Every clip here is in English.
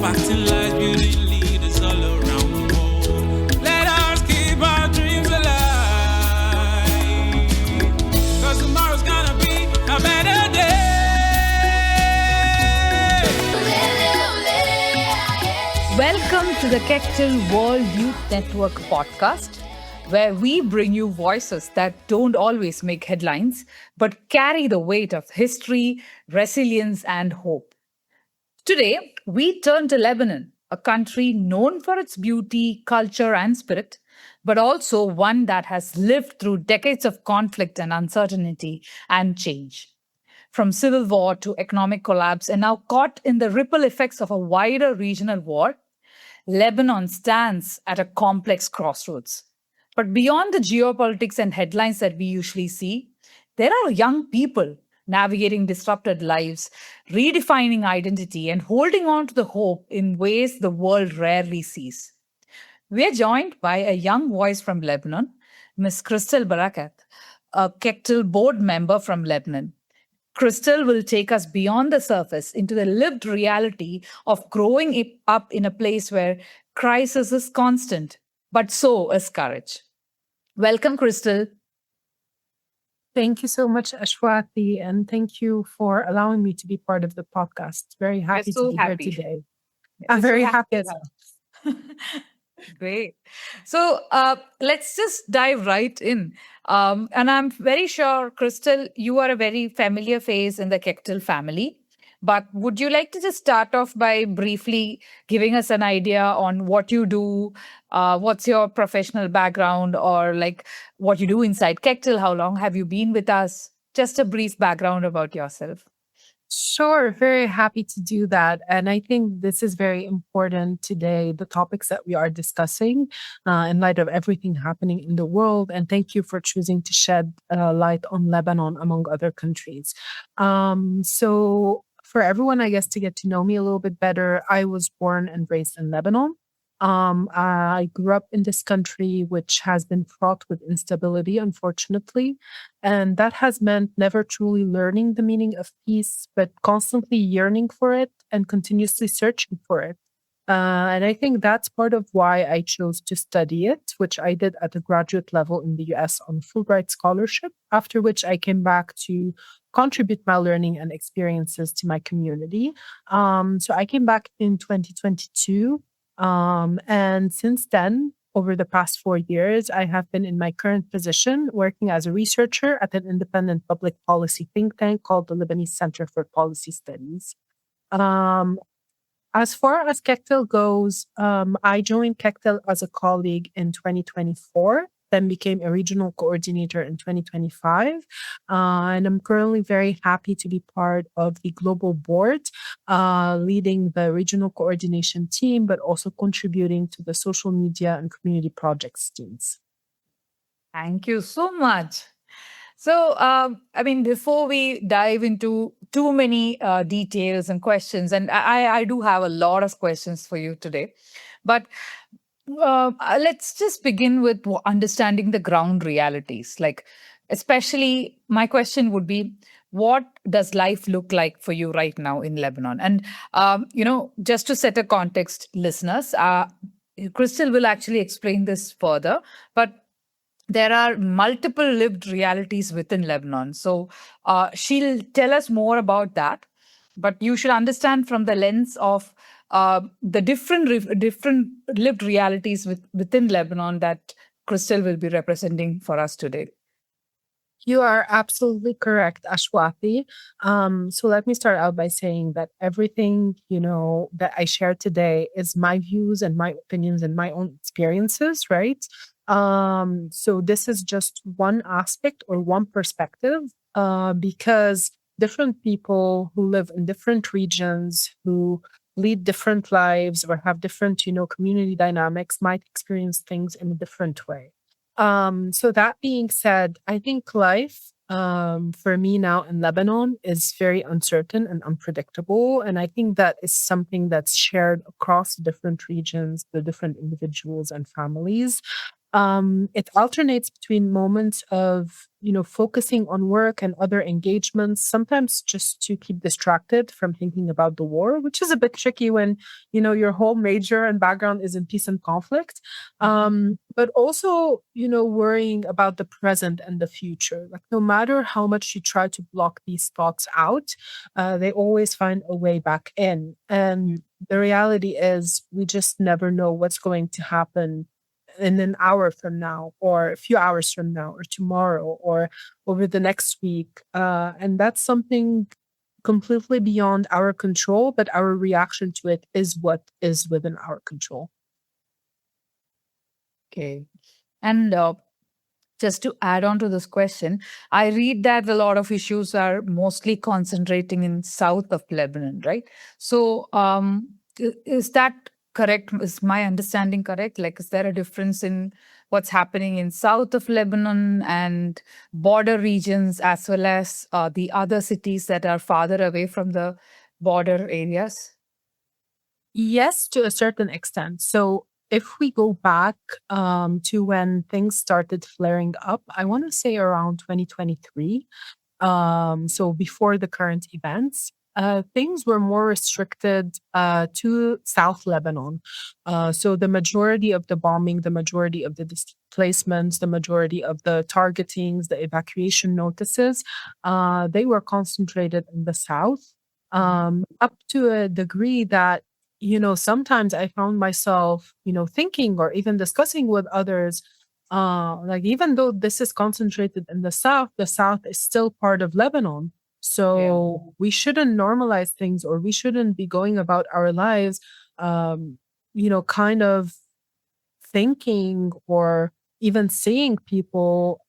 impacting lives, building leaders all around the world. Let us keep our dreams alive, cause tomorrow's gonna be a better day. Welcome to the Kectil World Youth Network podcast, where we bring you voices that don't always make headlines, but carry the weight of history, resilience, and hope. Today, we turn to Lebanon, a country known for its beauty, culture, and spirit, but also one that has lived through decades of conflict and uncertainty and change. From civil war to economic collapse, and now caught in the ripple effects of a wider regional war, Lebanon stands at a complex crossroads. But beyond the geopolitics and headlines that we usually see, there are young people navigating disrupted lives, redefining identity, and holding on to the hope in ways the world rarely sees. We are joined by a young voice from Lebanon, Ms. Christelle Barakat, a Kectil Board Member from Lebanon. Christelle will take us beyond the surface into the lived reality of growing up in a place where crisis is constant, but so is courage. Welcome, Christelle. Thank you so much, Ashwathy, and thank you for allowing me to be part of the podcast. Very happy so to be happy. here today. We're I'm so very happy as to well. Great. So let's just dive right in. And I'm very sure, Christelle, you are a very familiar face in the Kectil family. But would you like to just start off by briefly giving us an idea on what you do, what's your professional background, or like what you do inside Kectil? How long have you been with us? Just a brief background about yourself. Sure, very happy to do that. And I think this is very important today, the topics that we are discussing in light of everything happening in the world. And thank you for choosing to shed light on Lebanon, among other countries. So, for everyone, I guess, to get to know me a little bit better, I was born and raised in Lebanon. I grew up in this country, which has been fraught with instability, unfortunately. And that has meant never truly learning the meaning of peace, but constantly yearning for it and continuously searching for it. And I think that's part of why I chose to study it, which I did at the graduate level in the US on Fulbright scholarship, after which I came back to contribute my learning and experiences to my community. So I came back in 2022. And since then, over the past 4 years, I have been in my current position working as a researcher at an independent public policy think tank called the Lebanese Center for Policy Studies. As far as Kectil goes, I joined Kectil as a colleague in 2024, then became a regional coordinator in 2025. And I'm currently very happy to be part of the global board, leading the regional coordination team, but also contributing to the social media and community projects teams. Thank you so much. So, before we dive into too many details and questions, and I do have a lot of questions for you today, but let's just begin with understanding the ground realities. Like, especially, my question would be, what does life look like for you right now in Lebanon? And, just to set a context, listeners, Christelle will actually explain this further, but there are multiple lived realities within Lebanon. So she'll tell us more about that. But you should understand from the lens of the different lived realities within Lebanon that Christelle will be representing for us today. You are absolutely correct, Ashwathy. So let me start out by saying that everything, that I share today is my views and my opinions and my own experiences, right? So this is just one aspect or one perspective, because different people who live in different regions, who lead different lives or have different, community dynamics might experience things in a different way. So that being said, I think life for me now in Lebanon is very uncertain and unpredictable. And I think that is something that's shared across different regions, the different individuals and families. It alternates between moments of, focusing on work and other engagements, sometimes just to keep distracted from thinking about the war, which is a bit tricky when, your whole major and background is in peace and conflict. But also, worrying about the present and the future. Like, no matter how much you try to block these thoughts out, they always find a way back in. And the reality is, we just never know what's going to happen in an hour from now, or a few hours from now, or tomorrow, or over the next week. And that's something completely beyond our control, but our reaction to it is what is within our control. Okay. And just to add on to this question, I read that a lot of issues are mostly concentrating in south of Lebanon, right? So, is that correct? Is my understanding correct? Like, is there a difference in what's happening in south of Lebanon and border regions, as well as the other cities that are farther away from the border areas? Yes, to a certain extent. So if we go back to when things started flaring up, I want to say around 2023, so before the current events, things were more restricted to South Lebanon. So the majority of the bombing, the majority of the displacements, the majority of the targetings, the evacuation notices, they were concentrated in the south, up to a degree that, sometimes I found myself, thinking or even discussing with others, like, even though this is concentrated in the South is still part of Lebanon. Yeah. So we shouldn't normalize things, or we shouldn't be going about our lives, um, kind of thinking or even seeing people,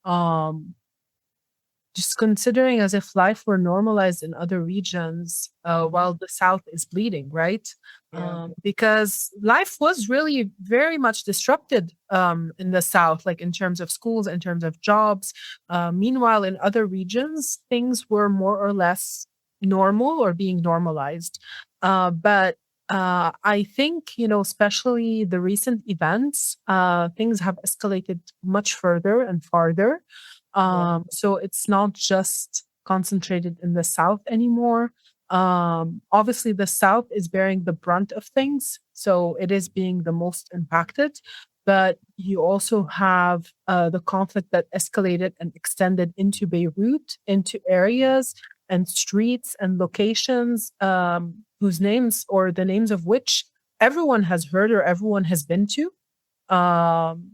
just considering as if life were normalized in other regions, while the South is bleeding, right? Yeah. Because life was really very much disrupted in the South, like in terms of schools, in terms of jobs. Meanwhile, in other regions, things were more or less normal or being normalized. But I think, especially the recent events, things have escalated much further and farther. Yeah. So it's not just concentrated in the South anymore. Obviously, the South is bearing the brunt of things, so it is being the most impacted. But you also have the conflict that escalated and extended into Beirut, into areas and streets and locations, whose names, or the names of which, everyone has heard or everyone has been to.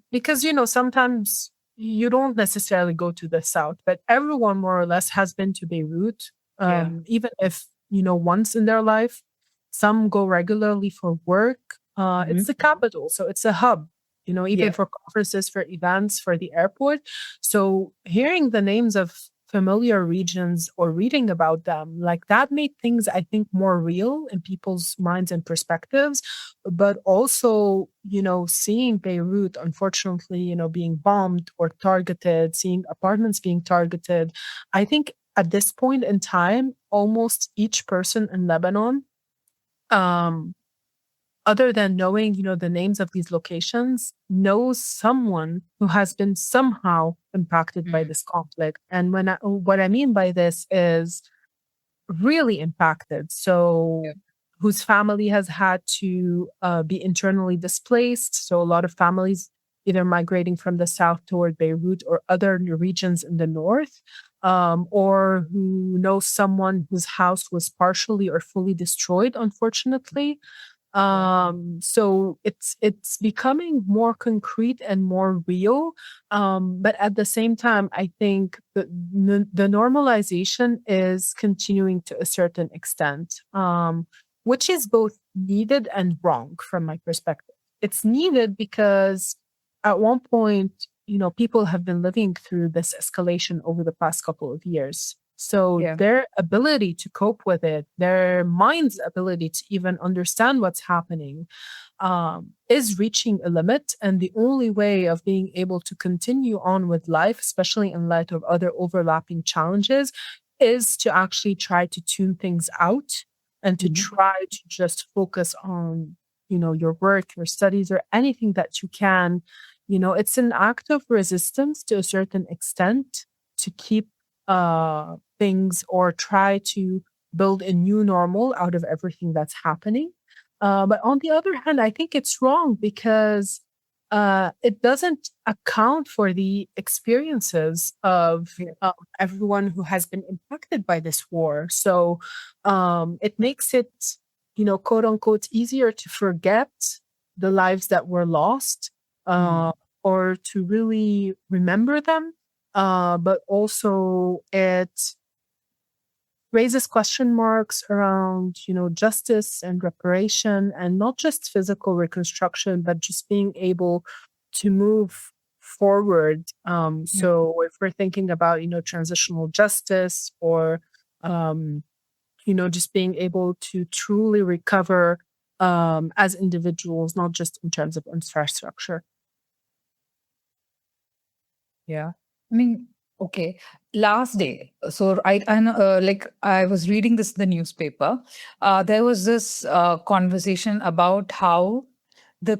Because, sometimes you don't necessarily go to the South, but everyone more or less has been to Beirut, Yeah. even if, once in their life. Some go regularly for work. It's Mhm. the capital, so it's a hub, even Yeah. for conferences, for events, for the airport. So hearing the names of familiar regions or reading about them, like, that made things, I think, more real in people's minds and perspectives. But also, seeing Beirut, unfortunately, being bombed or targeted, seeing apartments being targeted, I think at this point in time, almost each person in Lebanon, um, other than knowing, the names of these locations, knows someone who has been somehow impacted by Mm. this conflict. And what I mean by this is really impacted. Yeah. So, whose family has had to be internally displaced. So, a lot of families either migrating from the south toward Beirut or other regions in the north, or who knows someone whose house was partially or fully destroyed, unfortunately. Yeah. So it's becoming more concrete and more real. But at the same time, I think the normalization is continuing to a certain extent, which is both needed and wrong from my perspective. It's needed because at one point, people have been living through this escalation over the past couple of years. So Yeah. their ability to cope with it, their mind's ability to even understand what's happening, is reaching a limit. And the only way of being able to continue on with life, especially in light of other overlapping challenges, is to actually try to tune things out and to Mhm. try to just focus on, your work, your studies, or anything that you can, It's an act of resistance to a certain extent to keep things or try to build a new normal out of everything that's happening. But on the other hand, I think it's wrong because it doesn't account for the experiences of everyone who has been impacted by this war. So it makes it, quote unquote, easier to forget the lives that were lost or to really remember them. But also it raises question marks around, justice and reparation, and not just physical reconstruction, but just being able to move forward. So if we're thinking about, transitional justice or, just being able to truly recover as individuals, not just in terms of infrastructure. Yeah. I mean, okay. Last day, so I know, like I was reading this in the newspaper. There was this conversation about how the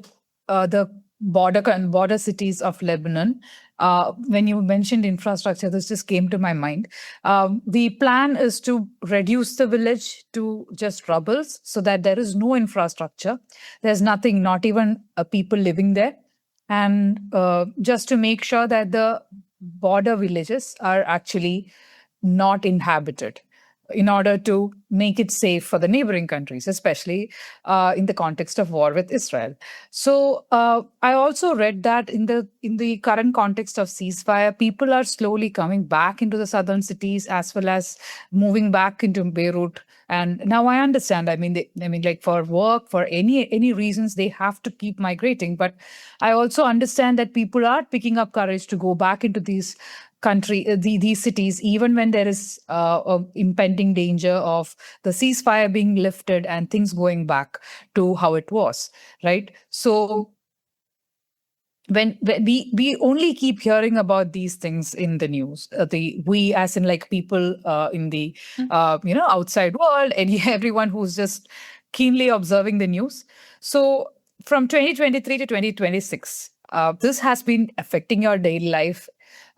border cities of Lebanon. When you mentioned infrastructure, this just came to my mind. The plan is to reduce the village to just rubbles, so that there is no infrastructure. There's nothing, not even people living there, and just to make sure that the border villages are actually not inhabited in order to make it safe for the neighboring countries, especially in the context of war with Israel. So I also read that in the current context of ceasefire, people are slowly coming back into the southern cities as well as moving back into Beirut. And now I understand. Like for work, for any reasons, they have to keep migrating. But I also understand that people are picking up courage to go back into these cities, even when there is impending danger of the ceasefire being lifted and things going back to how it was, right? So when we only keep hearing about these things in the news, the we as in like people in the outside world, and everyone who's just keenly observing the news. So from 2023 to 2026, this has been affecting your daily life,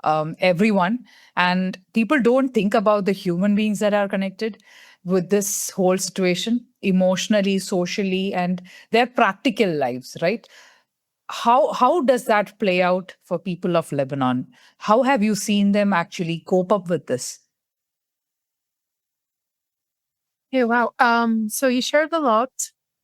everyone, and people don't think about the human beings that are connected with this whole situation emotionally, socially, and their practical lives, right? How does that play out for people of Lebanon? How have you seen them actually cope up with this? Yeah, wow. So you shared a lot.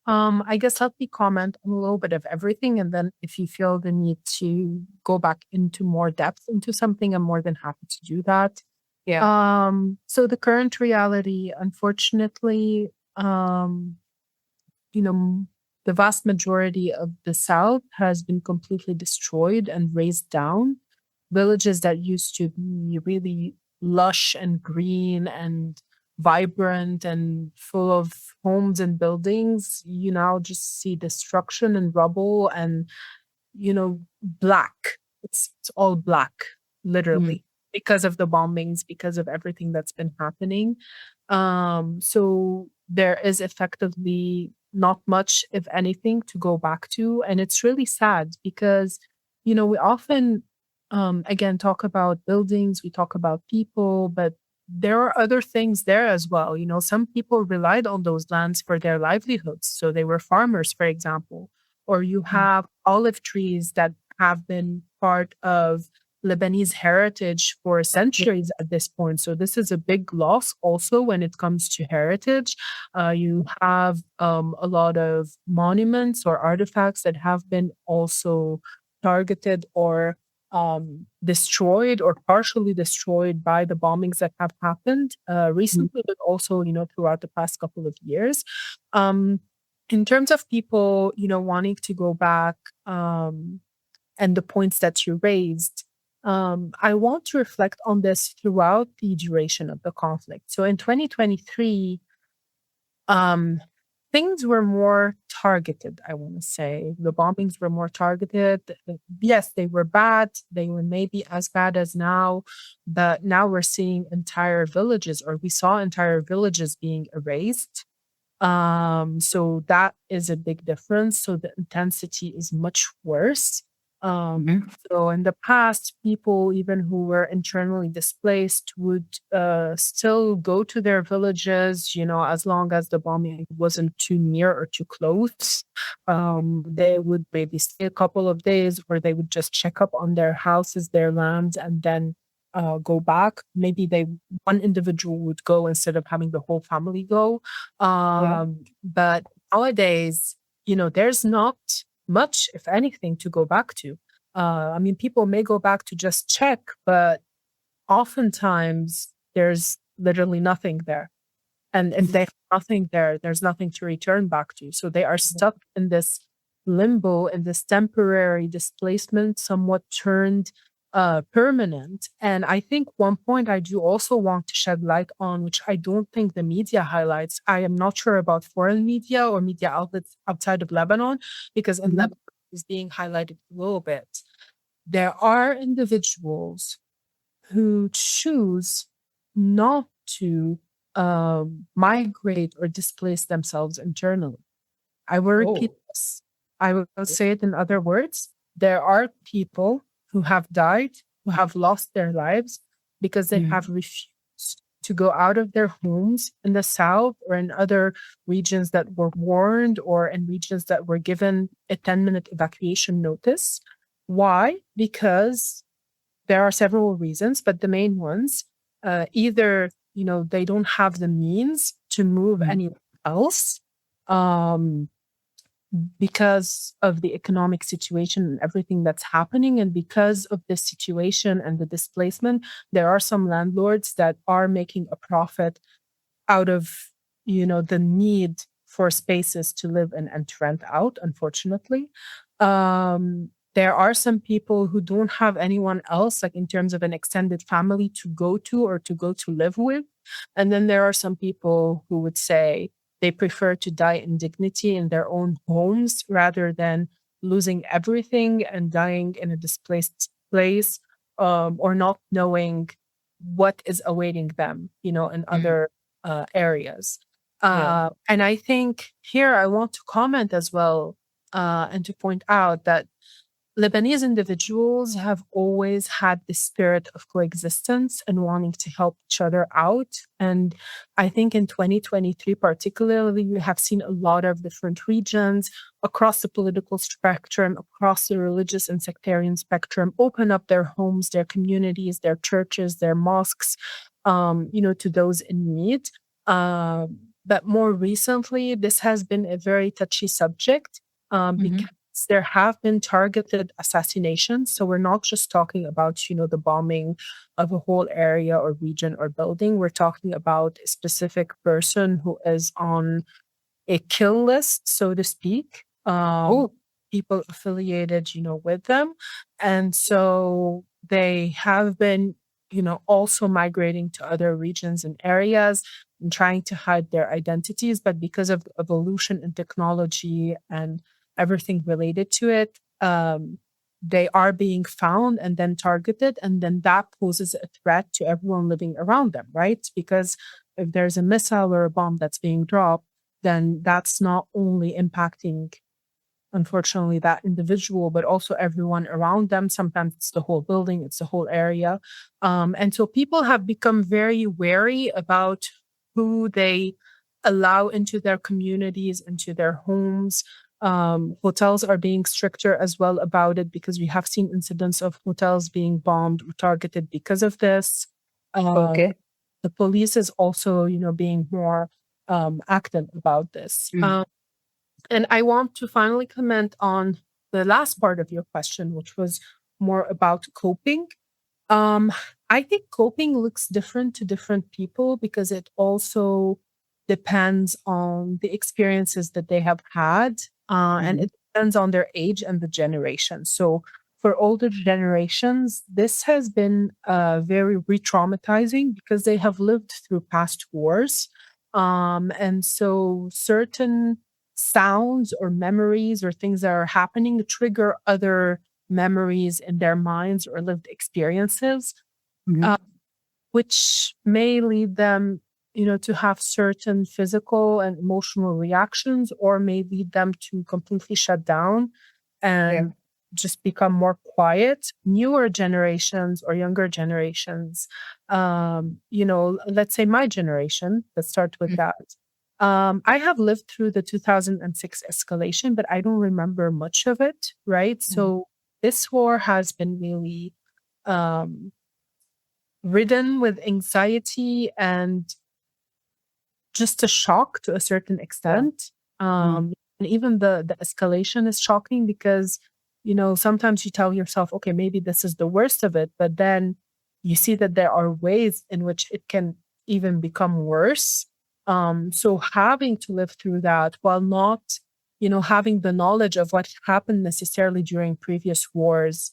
I guess let me comment on a little bit of everything, and then if you feel the need to go back into more depth into something, I'm more than happy to do that. Yeah. So the current reality, unfortunately, you know, the vast majority of the South has been completely destroyed and razed down. Villages that used to be really lush and green and vibrant and full of homes and buildings, you now just see destruction and rubble and, black. It's all black, literally, because of the bombings, because of everything that's been happening. So there is effectively not much, if anything, to go back to. And it's really sad because, we often, again, talk about buildings, we talk about people, but there are other things there as well. Some people relied on those lands for their livelihoods. So they were farmers, for example, or you have olive trees that have been part of Lebanese heritage for centuries at this point. So this is a big loss also when it comes to heritage. You have a lot of monuments or artifacts that have been also targeted or destroyed or partially destroyed by the bombings that have happened recently, but also, throughout the past couple of years. In terms of people, wanting to go back and the points that you raised, I want to reflect on this throughout the duration of the conflict. So in 2023, things were more targeted, I want to say. The bombings were more targeted. Yes, they were bad. They were maybe as bad as now, but now we're seeing entire villages, or we saw entire villages being erased. So that is a big difference. So the intensity is much worse. Mhm. So in the past, people even who were internally displaced would still go to their villages, as long as the bombing wasn't too near or too close. They would maybe stay a couple of days, or they would just check up on their houses, their lands, and then go back. Maybe one individual would go instead of having the whole family go. Yeah. But nowadays, there's not much, if anything, to go back to. I mean, people may go back to just check, but oftentimes there's literally nothing there. And if they have nothing there, there's nothing to return back to. So they are stuck in this limbo, in this temporary displacement, somewhat turned permanent. And I think one point I do also want to shed light on, which I don't think the media highlights. I am not sure about foreign media or media outlets outside of Lebanon, because in Lebanon is being highlighted a little bit. There are individuals who choose not to migrate or displace themselves internally. I will repeat Oh. this. I will say it in other words. There are people who have died, who have lost their lives because they have refused to go out of their homes in the south or in other regions that were warned, or in regions that were given a 10-minute evacuation notice. Why? Because there are several reasons, but the main ones, either, they don't have the means to move anywhere else, um, because of the economic situation and everything that's happening. And because of this situation and the displacement, there are some landlords that are making a profit out of, the need for spaces to live in and to rent out, unfortunately. There are some people who don't have anyone else, like in terms of an extended family, to go to or to go to live with. And then there are some people who would say they prefer to die in dignity in their own homes rather than losing everything and dying in a displaced place, or not knowing what is awaiting them, in other areas. Yeah. And I think here I want to comment as well, and to point out that Lebanese individuals have always had the spirit of coexistence and wanting to help each other out. And I think in 2023, particularly, we have seen a lot of different regions across the political spectrum, across the religious and sectarian spectrum, open up their homes, their communities, their churches, their mosques, to those in need. But more recently, this has been a very touchy subject, because there have been targeted assassinations. So we're not just talking about, the bombing of a whole area or region or building. We're talking about a specific person who is on a kill list, so to speak. People affiliated, with them. And so they have been, also migrating to other regions and areas and trying to hide their identities. But because of evolution in technology and everything related to it, they are being found and then targeted. And then that poses a threat to everyone living around them, right? Because if there's a missile or a bomb that's being dropped, then that's not only impacting, unfortunately, that individual, but also everyone around them. Sometimes it's the whole building, it's the whole area. And so people have become very wary about who they allow into their communities, into their homes. Hotels are being stricter as well about it, because we have seen incidents of hotels being bombed or targeted because of this. Okay. The police is also, being more active about this. And I want to finally comment on the last part of your question, which was more about coping. Um, I think coping looks different to different people, because it also depends on the experiences that they have had, and it depends on their age and the generation. So for older generations, this has been very re-traumatizing, because they have lived through past wars. And so certain sounds or memories or things that are happening trigger other memories in their minds or lived experiences, uh, which may lead them, to have certain physical and emotional reactions, or may lead them to completely shut down Yeah. and just become more quiet. Newer generations or younger generations, let's say my generation, let's start with Mm, that. I have lived through the 2006 escalation, but I don't remember much of it, right? mm, So this war has been really um, ridden with anxiety and just a shock to a certain yeah. extent. Mm, And even the escalation is shocking because, sometimes you tell yourself, okay, maybe this is the worst of it, but then you see that there are ways in which it can even become worse. So having to live through that while not, having the knowledge of what happened necessarily during previous wars,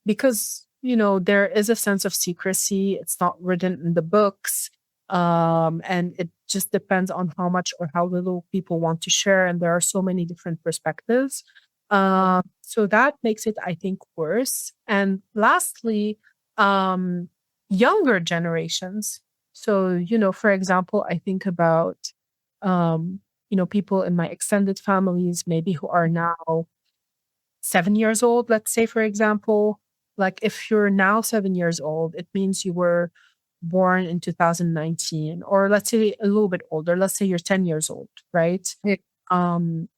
because, there is a sense of secrecy. It's not written in the books, and it just depends on how much or how little people want to share, and there are so many different perspectives. So that makes it, I think, worse. And lastly, um, younger generations. So, for example, I think about um, people in my extended families, maybe who are now 7 years old, let's say, for example. Like, if you're now 7 years old, it means you were born in 2019, or let's say a little bit older. Let's say you're 10 years old, right? yeah.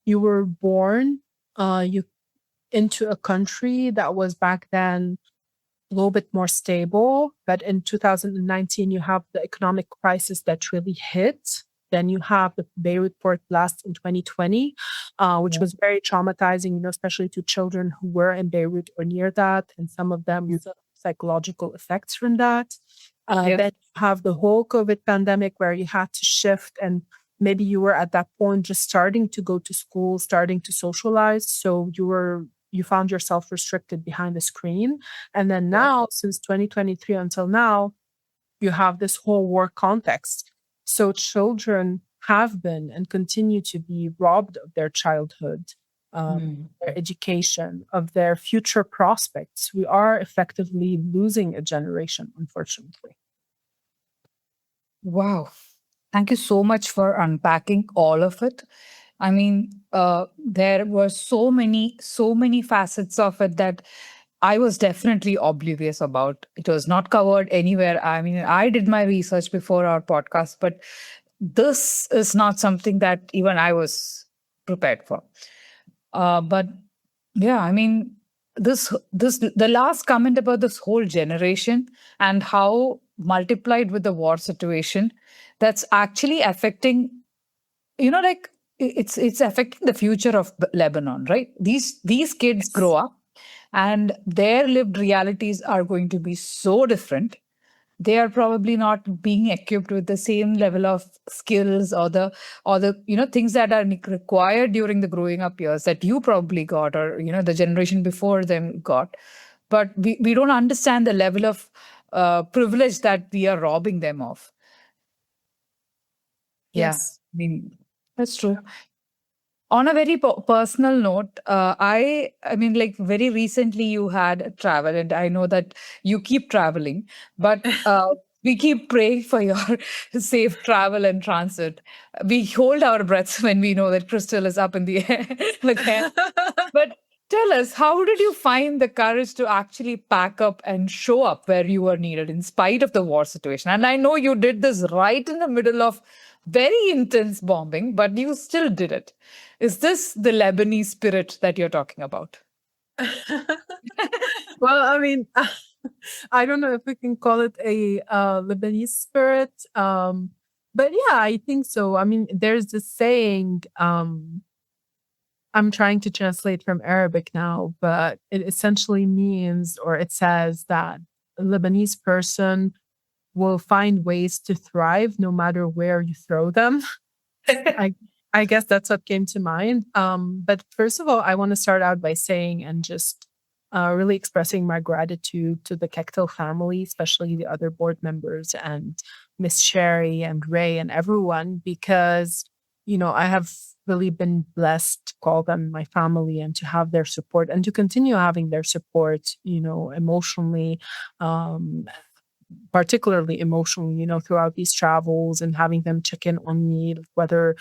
You were born you into a country that was back then a little bit more stable. But in 2019, you have the economic crisis that really hit. Then you have the Beirut port blast in 2020, which Yeah. was very traumatizing, especially to children who were in Beirut or near that, and some of them Mm, with psychological effects from that. yeah. Then you have the whole COVID pandemic where you had to shift, and maybe you were at that point just starting to go to school, starting to socialize. So you found yourself restricted behind the screen. And then Yeah. now, since 2023 until now, you have this whole war context. So children have been and continue to be robbed of their childhood, Mm. their education, of their future prospects. We are effectively losing a generation, unfortunately. Wow. Thank you so much for unpacking all of it. I mean, there were so many facets of it that I was definitely oblivious about. It was not covered anywhere. I mean, I did my research before our podcast, but this is not something that even I was prepared for. But yeah, I mean, this the last comment about this whole generation and how multiplied with the war situation, that's actually affecting, like it's affecting the future of Lebanon, right? These kids grow Yes. up and their lived realities are going to be so different. They are probably not being equipped with the same level of skills or the things that are required during the growing up years that you probably got, or the generation before them got. But we don't understand the level of privilege that we are robbing them of. Yeah, Yes. I mean, that's true. On a very personal note, I mean, like, very recently you had travel, and I know that you keep traveling, but we keep praying for your safe travel and transit. We hold our breaths when we know that Crystal is up in the air again. But tell us, how did you find the courage to actually pack up and show up where you were needed in spite of the war situation? And I know you did this right in the middle of very intense bombing, but you still did it. Is this the Lebanese spirit that you're talking about? Well, I mean, I don't know if we can call it a Lebanese spirit, but yeah, I think so. I mean, there's this saying. I'm trying to translate from Arabic now, but it essentially means, or it says that a Lebanese person will find ways to thrive no matter where you throw them. I I guess that's what came to mind. But first of all, I want to start out by saying and just really expressing my gratitude to the Kectil family, especially the other board members and Miss Sherry and Ray and everyone, because I have really been blessed to call them my family and to have their support and to continue having their support, emotionally, um, particularly emotional, throughout these travels, and having them check in on me, whether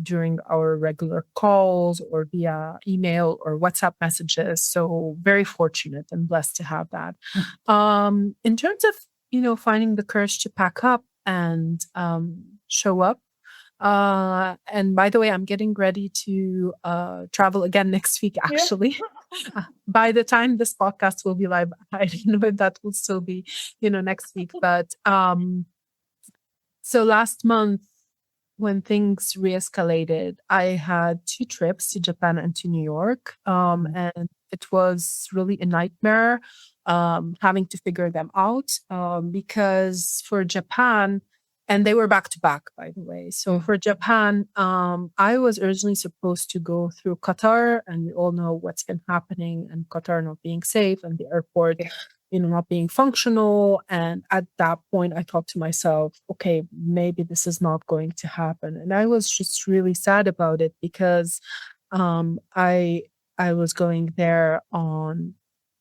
during our regular calls or via email or WhatsApp messages. So very fortunate and blessed to have that. In terms of, finding the courage to pack up and show up. And by the way, I'm getting ready to travel again next week, actually. By the time this podcast will be live, I don't know if that will still be, next week. But so last month, when things re-escalated, I had 2 trips to Japan and to New York. And it was really a nightmare having to figure them out because for Japan, and they were back to back, by the way. So for Japan, I was originally supposed to go through Qatar, and we all know what's been happening, and Qatar not being safe, and the airport, not being functional. And at that point, I thought to myself, okay, maybe this is not going to happen. And I was just really sad about it because I was going there on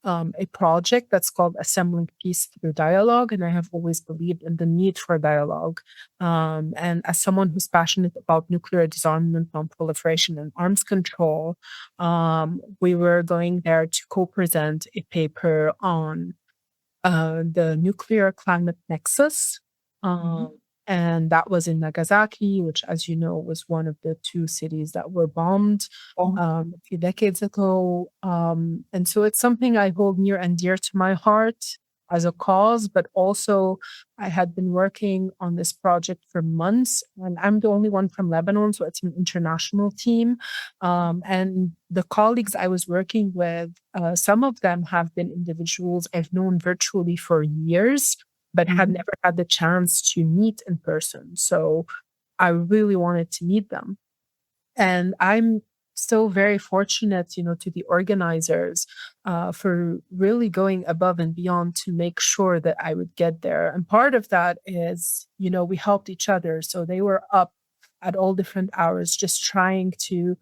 a project that's called Assembling Peace Through Dialogue. And I have always believed in the need for dialogue. And as someone who's passionate about nuclear disarmament, non-proliferation, and arms control, we were going there to co-present a paper on the nuclear climate nexus. And that was in Nagasaki, which, as you know, was one of the 2 cities that were bombed a few decades ago. And so it's something I hold near and dear to my heart as a cause, but also I had been working on this project for months, and I'm the only one from Lebanon, so it's an international team. And the colleagues I was working with, some of them have been individuals I've known virtually for years, but had never had the chance to meet in person. So I really wanted to meet them. And I'm so very fortunate, to the organizers for really going above and beyond to make sure that I would get there. And part of that is, we helped each other. So they were up at all different hours, just trying to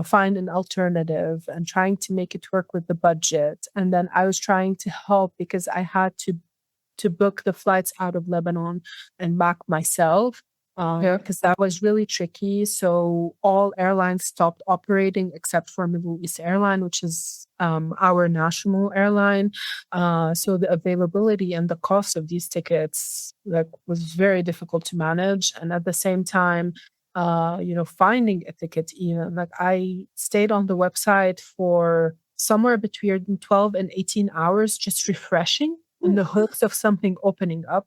find an alternative and trying to make it work with the budget. And then I was trying to help because I had to book the flights out of Lebanon and back myself because that was really tricky. So all airlines stopped operating except for Middle East Airline, which is our national airline. So the availability and the cost of these tickets was very difficult to manage. And at the same time, finding a ticket, even I stayed on the website for somewhere between 12 and 18 hours, just refreshing in the hopes of something opening up,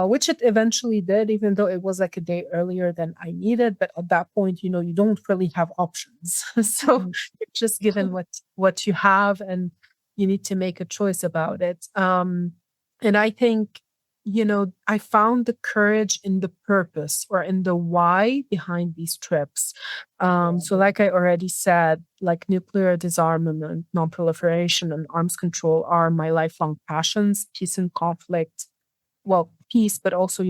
which it eventually did, even though it was a day earlier than I needed. But at that point, you don't really have options. So you're just given what you have, and you need to make a choice about it. And I think, I found the courage in the purpose or in the why behind these trips. So like I already said, nuclear disarmament, non-proliferation, and arms control are my lifelong passions. Peace and conflict, well, peace, but also,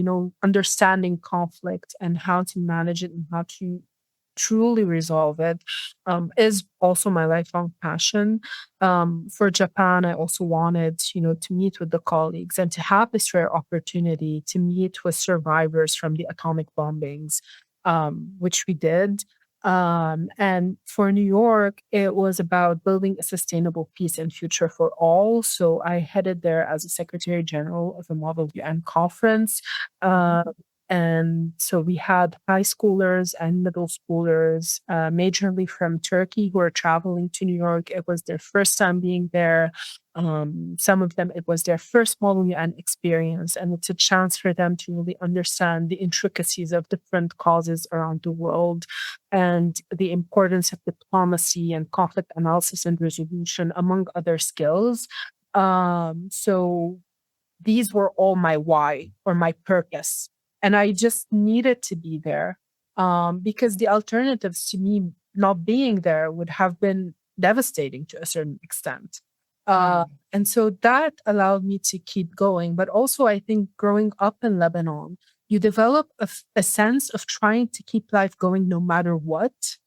understanding conflict and how to manage it and how to truly resolve it is also my lifelong passion. For Japan, I also wanted, to meet with the colleagues and to have this rare opportunity to meet with survivors from the atomic bombings, which we did. And for New York, it was about building a sustainable peace and future for all. So I headed there as a Secretary General of a Model UN conference. And so we had high schoolers and middle schoolers, majorly from Turkey, who were traveling to New York. It was their first time being there. Some of them, it was their first Model UN experience, and it's a chance for them to really understand the intricacies of different causes around the world and the importance of diplomacy and conflict analysis and resolution, among other skills. So these were all my why or my purpose. And I just needed to be there because the alternatives to me not being there would have been devastating to a certain extent. And so that allowed me to keep going. But also, I think growing up in Lebanon, you develop a sense of trying to keep life going no matter what.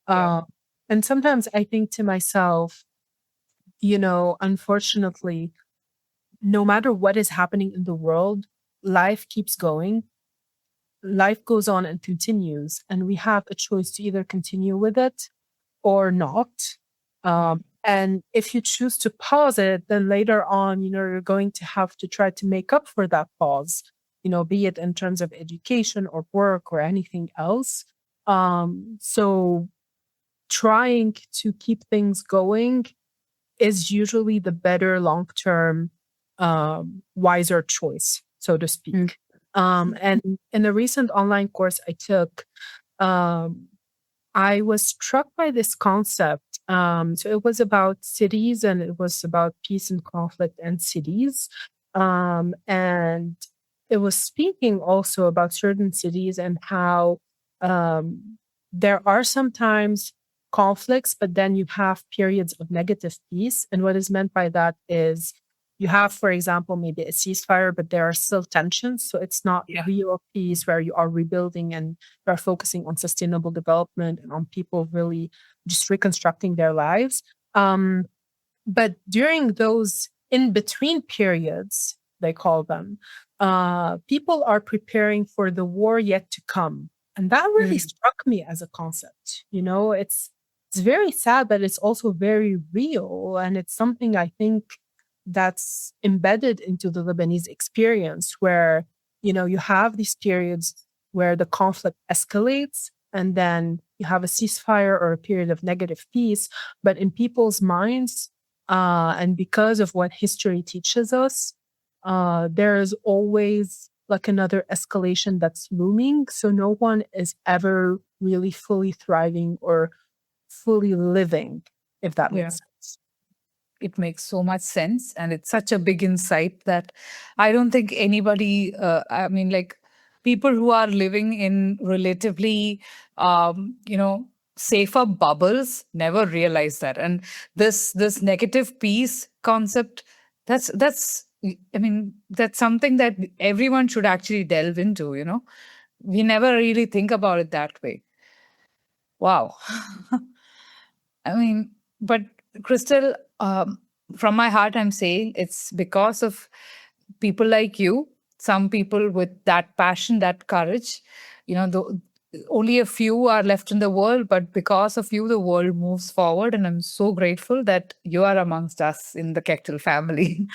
And sometimes I think to myself, unfortunately, no matter what is happening in the world, life keeps going. Life goes on and continues, and we have a choice to either continue with it or not. And if you choose to pause it, then later on, you're going to have to try to make up for that pause, be it in terms of education or work or anything else. So trying to keep things going is usually the better long term, wiser choice, so to speak. And in a recent online course I took, I was struck by this concept. So it was about cities and it was about peace and conflict and cities. And it was speaking also about certain cities and how there are sometimes conflicts, but then you have periods of negative peace. And what is meant by that is you have, for example, maybe a ceasefire, but there are still tensions. So it's not real peace where you are rebuilding and you are focusing on sustainable development and on people really just reconstructing their lives. But during those in between periods, they call them, people are preparing for the war yet to come. And that really struck me as a concept. It's very sad, but it's also very real. And it's something I think that's embedded into the Lebanese experience where, you have these periods where the conflict escalates and then you have a ceasefire or a period of negative peace. But in people's minds, and because of what history teaches us, there is always like another escalation that's looming. So no one is ever really fully thriving or fully living, if that makes sense. It makes so much sense. And it's such a big insight that I don't think anybody, like people who are living in relatively, safer bubbles never realize that. And this negative peace concept, that's something that everyone should actually delve into, We never really think about it that way. Wow. But Christelle, from my heart, I'm saying it's because of people like you, some people with that passion, that courage. Only a few are left in the world, but because of you, the world moves forward. And I'm so grateful that you are amongst us in the Kectil family.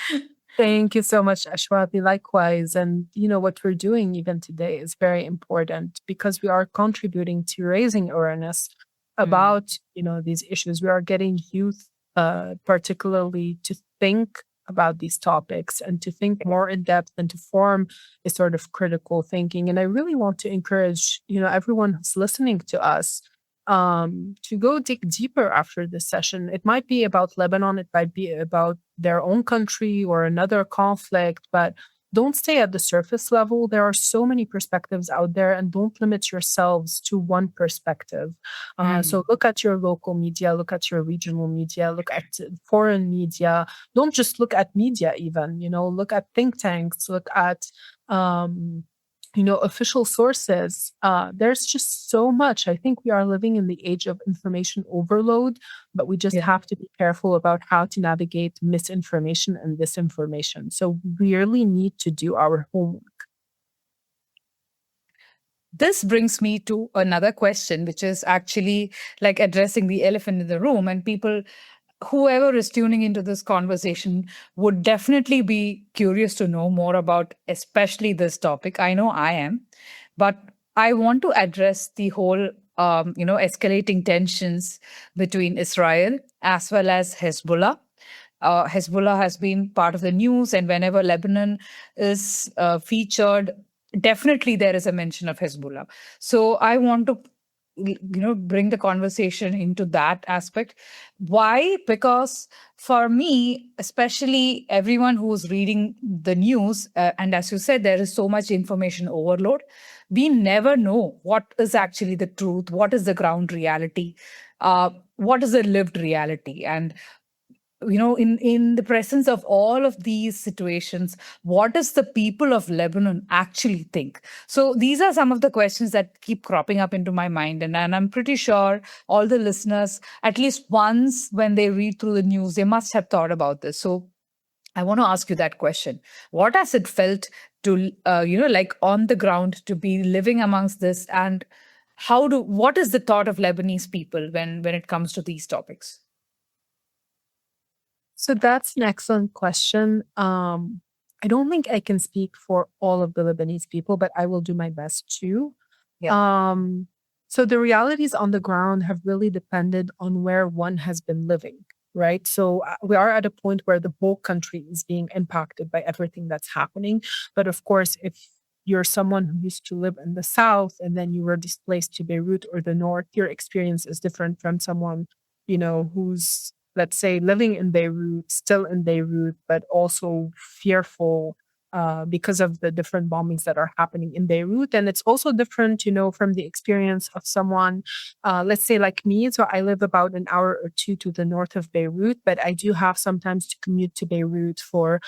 Thank you so much, Ashwathy. Likewise. And what we're doing even today is very important because we are contributing to raising awareness about, these issues. We are getting youth, particularly to think about these topics and to think more in depth and to form a sort of critical thinking. And I really want to encourage, everyone who's listening to us, to go dig deeper after this session. It might be about Lebanon, it might be about their own country or another conflict, but don't stay at the surface level. There are so many perspectives out there, and don't limit yourselves to one perspective. So look at your local media, look at your regional media, look at foreign media. Don't just look at media even, look at think tanks, look at official sources. There's just so much. I think we are living in the age of information overload, but we just have to be careful about how to navigate misinformation and disinformation. So we really need to do our homework. This brings me to another question, which is actually like addressing the elephant in the room. And people, whoever is tuning into this conversation, would definitely be curious to know more about especially this topic. I know I am, but I want to address the whole escalating tensions between Israel as well as Hezbollah. Hezbollah has been part of the news, and whenever Lebanon is featured, definitely there is a mention of Hezbollah. So I want to bring the conversation into that aspect. Why? Because for me, especially everyone who's reading the news, and as you said, there is so much information overload. We never know what is actually the truth, what is the ground reality, what is the lived reality. And in the presence of all of these situations, what does the people of Lebanon actually think? So these are some of the questions that keep cropping up into my mind. And I'm pretty sure all the listeners, at least once when they read through the news, they must have thought about this. So I want to ask you that question. What has it felt to, like on the ground to be living amongst this, and what is the thought of Lebanese people when it comes to these topics? So that's an excellent question. I don't think I can speak for all of the Lebanese people, but I will do my best to. Yeah. So the realities on the ground have really depended on where one has been living, right? So we are at a point where the whole country is being impacted by everything that's happening. But of course, if you're someone who used to live in the south and then you were displaced to Beirut or the north, your experience is different from someone, who's, let's say, living in Beirut, still in Beirut, but also fearful because of the different bombings that are happening in Beirut. And it's also different, from the experience of someone, let's say like me. So I live about an hour or two to the north of Beirut, but I do have sometimes to commute to Beirut for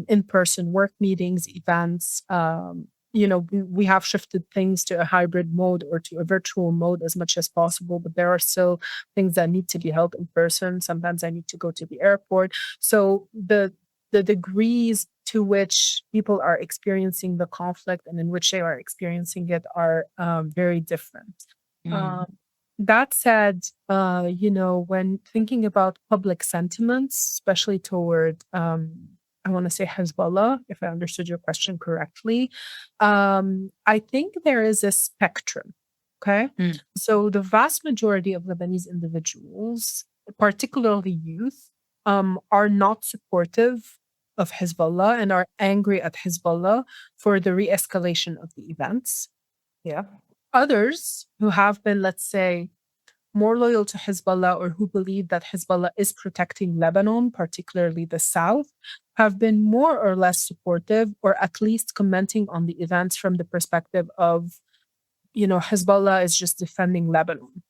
in-person work meetings, events. We have shifted things to a hybrid mode or to a virtual mode as much as possible, but there are still things that need to be held in person. Sometimes I need to go to the airport. So the degrees to which people are experiencing the conflict and in which they are experiencing it are very different. Mm. That said, when thinking about public sentiments, especially toward, I want to say Hezbollah, if I understood your question correctly, I think there is a spectrum. Okay. Mm. So the vast majority of Lebanese individuals, particularly youth, are not supportive of Hezbollah and are angry at Hezbollah for the re escalation of the events. Yeah. Others who have been, let's say, more loyal to Hezbollah or who believe that Hezbollah is protecting Lebanon, particularly the south, have been more or less supportive or at least commenting on the events from the perspective of, Hezbollah is just defending Lebanon.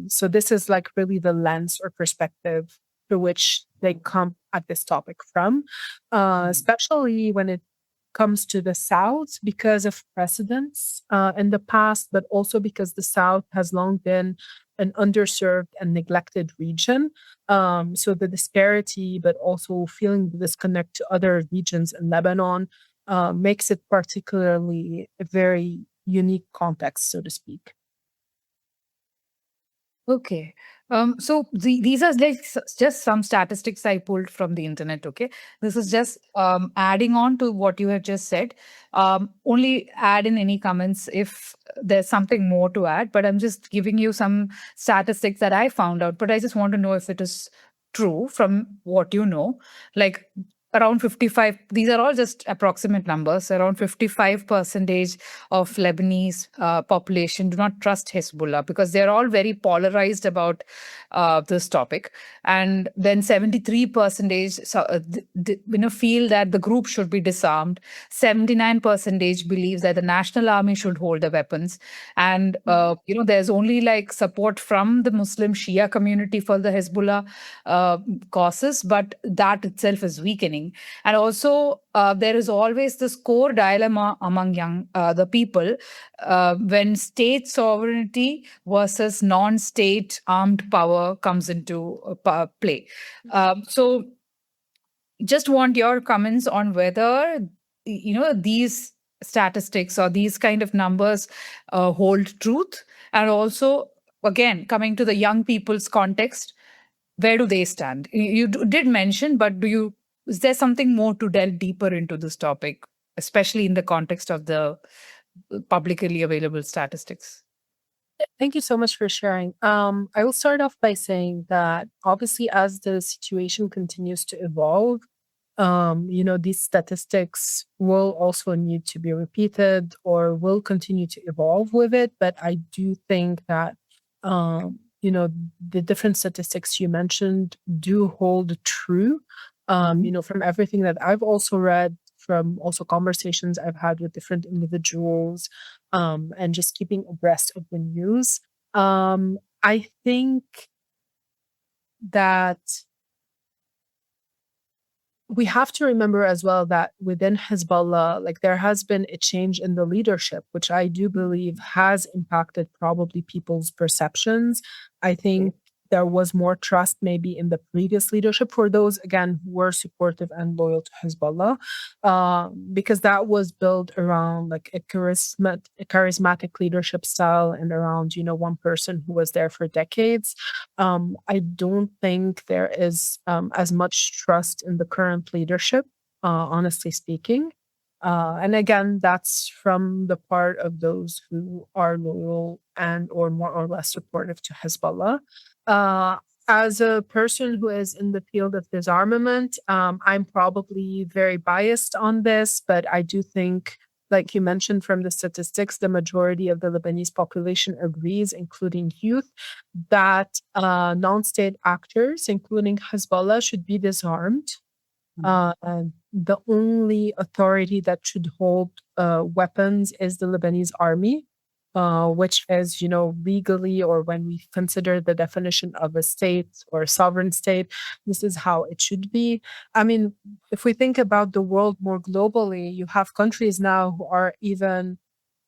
So this is like really the lens or perspective through which they come at this topic from, especially when it comes to the South because of precedents in the past, but also because the South has long been an underserved and neglected region. So the disparity, but also feeling the disconnect to other regions in Lebanon makes it particularly a very unique context, so to speak. Okay. So these are like just some statistics I pulled from the internet. Okay. This is just adding on to what you have just said. Only add in any comments if there's something more to add, but I'm just giving you some statistics that I found out. But I just want to know if it is true from what you know. Like around 55, these are all just approximate numbers. Around 55% of Lebanese population do not trust Hezbollah because they're all very polarized about this topic. And then 73% feel that the group should be disarmed. 79% believes that the national army should hold the weapons. And, there's only like support from the Muslim Shia community for the Hezbollah causes, but that itself is weakening. And also, there is always this core dilemma among the people when state sovereignty versus non-state armed power comes into play. So, just want your comments on whether these statistics or these kind of numbers hold truth, and also, again, coming to the young people's context, where do they stand? You did mention, but is there something more to delve deeper into this topic, especially in the context of the publicly available statistics? Thank you so much for sharing. I will start off by saying that obviously, as the situation continues to evolve, these statistics will also need to be repeated or will continue to evolve with it. But I do think that, the different statistics you mentioned do hold true. From everything that I've also read, from also conversations I've had with different individuals, and just keeping abreast of the news. I think that we have to remember as well that within Hezbollah, like there has been a change in the leadership, which I do believe has impacted probably people's perceptions. I think there was more trust maybe in the previous leadership for those, again, who were supportive and loyal to Hezbollah, because that was built around like a charismatic leadership style and around, one person who was there for decades. I don't think there is as much trust in the current leadership, honestly speaking. And again, that's from the part of those who are loyal and or more or less supportive to Hezbollah. Uh, as a person who is in the field of disarmament, I'm probably very biased on this, but I do think, like you mentioned from the statistics, the majority of the Lebanese population agrees, including youth, that non-state actors, including Hezbollah, should be disarmed. The only authority that should hold weapons is the Lebanese army, which is, legally, or when we consider the definition of a state or a sovereign state, this is how it should be. I mean, if we think about the world more globally, you have countries now who are even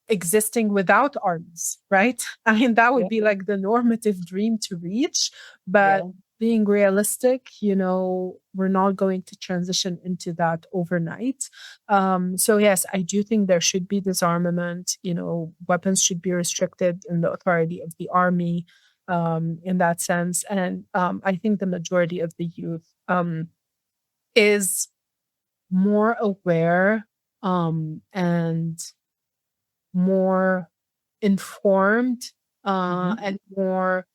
existing without armies, right? I mean, that would be like the normative dream to reach. But being realistic, we're not going to transition into that overnight. So yes, I do think there should be disarmament. Weapons should be restricted in the authority of the army, in that sense. And I think the majority of the youth is more aware and more informed and more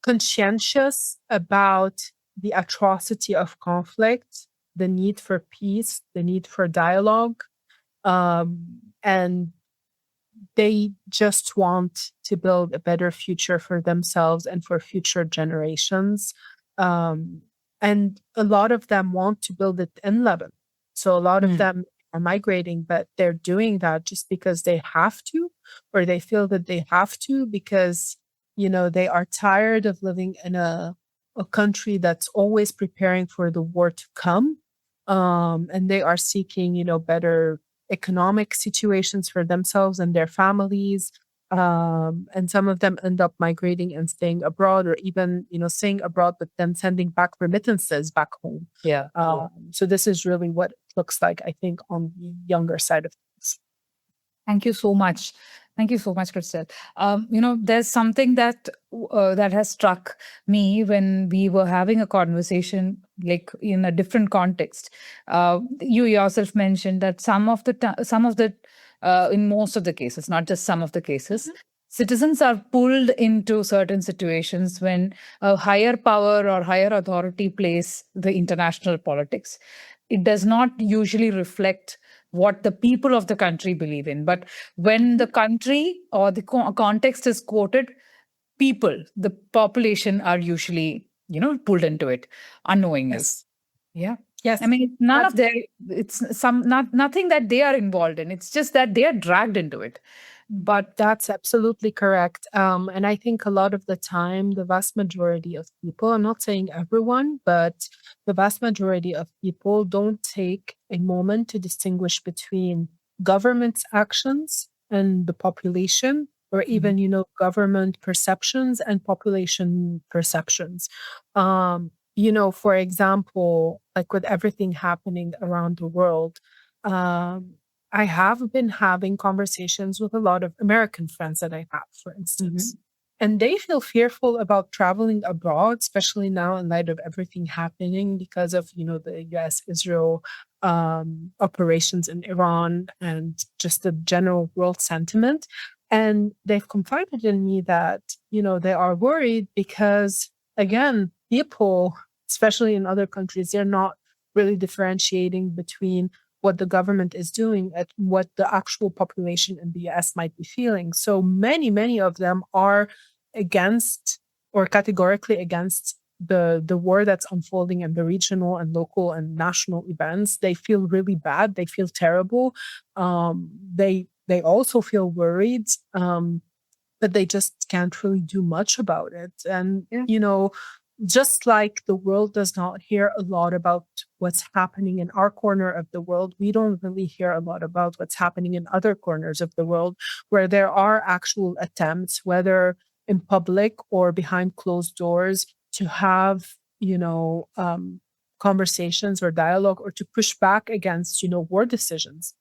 conscientious about the atrocity of conflict, the need for peace, the need for dialogue, and they just want to build a better future for themselves and for future generations. And a lot of them want to build it in Lebanon. So a lot of them are migrating, but they're doing that just because they have to, or they feel that they have to because, they are tired of living in a country that's always preparing for the war to come. And they are seeking, better economic situations for themselves and their families. And some of them end up migrating and staying abroad, or even, staying abroad, but then sending back remittances back home. Yeah. So this is really what it looks like, I think, on the younger side of things. Thank you so much. Thank you so much, Christelle. There's something that has struck me when we were having a conversation, like in a different context. You yourself mentioned that in most of the cases, not just some of the cases, citizens are pulled into certain situations when a higher power or higher authority plays the international politics. It does not usually reflect what the people of the country believe in. But when the country or the context is quoted, the population are usually, pulled into it unknowingly. Yes. Yeah. Yes. I mean, nothing that they are involved in. It's just that they are dragged into it. But that's absolutely correct. And I think a lot of the time, the vast majority of people, I'm not saying everyone, but the vast majority of people don't take a moment to distinguish between government's actions and the population, or even, government perceptions and population perceptions. For example, like with everything happening around the world, I have been having conversations with a lot of American friends that I have, for instance, and they feel fearful about traveling abroad, especially now in light of everything happening because of, the US-Israel operations in Iran and just the general world sentiment. And they've confided in me that, they are worried because, again, people, especially in other countries, they're not really differentiating between what the government is doing and what the actual population in the US might be feeling. So many of them are against, or categorically against, the war that's unfolding in the regional and local and national events. They feel really bad. They feel terrible. They also feel worried, but they just can't really do much about it. And, just like the world does not hear a lot about what's happening in our corner of the world, we don't really hear a lot about what's happening in other corners of the world where there are actual attempts, whether in public or behind closed doors to have, conversations or dialogue or to push back against, war decisions.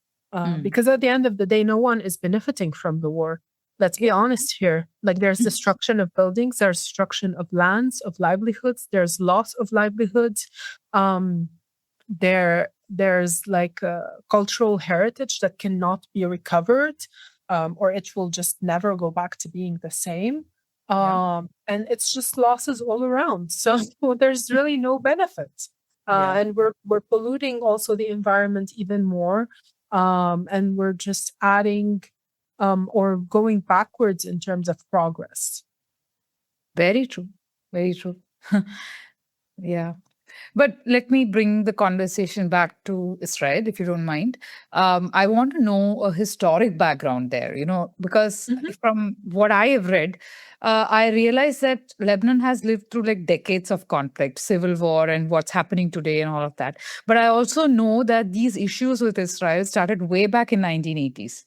Because at the end of the day, no one is benefiting from the war. Let's be honest here. Like there's destruction of buildings, there's destruction of lands, of livelihoods, there's loss of livelihoods. There's like a cultural heritage that cannot be recovered, or it will just never go back to being the same. And it's just losses all around. So there's really no benefit. And we're polluting also the environment even more. And we're just adding or going backwards in terms of progress. Very true. Very true. Yeah. But let me bring the conversation back to Israel, if you don't mind. I want to know a historic background there, because from what I have read, I realize that Lebanon has lived through like decades of conflict, civil war, and what's happening today and all of that. But I also know that these issues with Israel started way back in 1980s.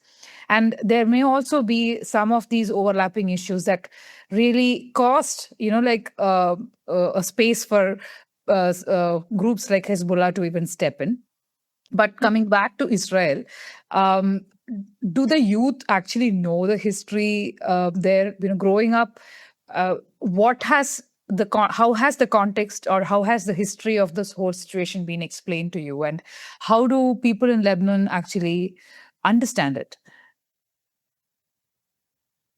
And there may also be some of these overlapping issues that really caused, a space for groups like Hezbollah to even step in. But coming back to Israel, do the youth actually know the history there? Growing up, how has the context or how has the history of this whole situation been explained to you, and how do people in Lebanon actually understand it?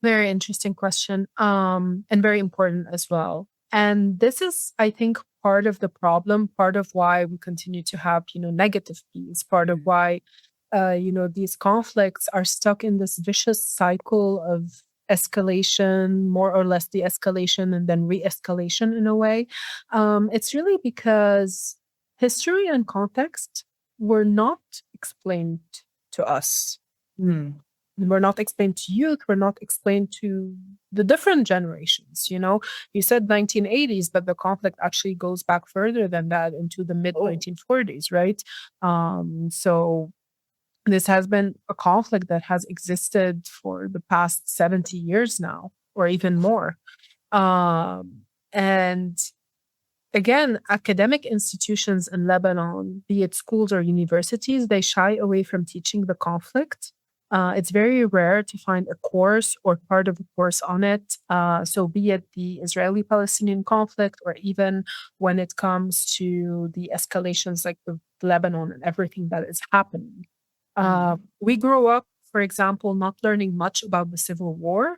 Very interesting question, and very important as well. And this is, I think, part of the problem, part of why we continue to have, negative peace, part of why, these conflicts are stuck in this vicious cycle of escalation, more or less de-escalation, and then re-escalation in a way. It's really because history and context were not explained to us. Were not explained to youth, were not explained to the different generations. You said 1980s, but the conflict actually goes back further than that into the mid 1940s, right? So this has been a conflict that has existed for the past 70 years now, or even more. And again, academic institutions in Lebanon, be it schools or universities, they shy away from teaching the conflict. It's very rare to find a course or part of a course on it. So be it the Israeli-Palestinian conflict, or even when it comes to the escalations like with Lebanon and everything that is happening. We grew up, for example, not learning much about the Civil War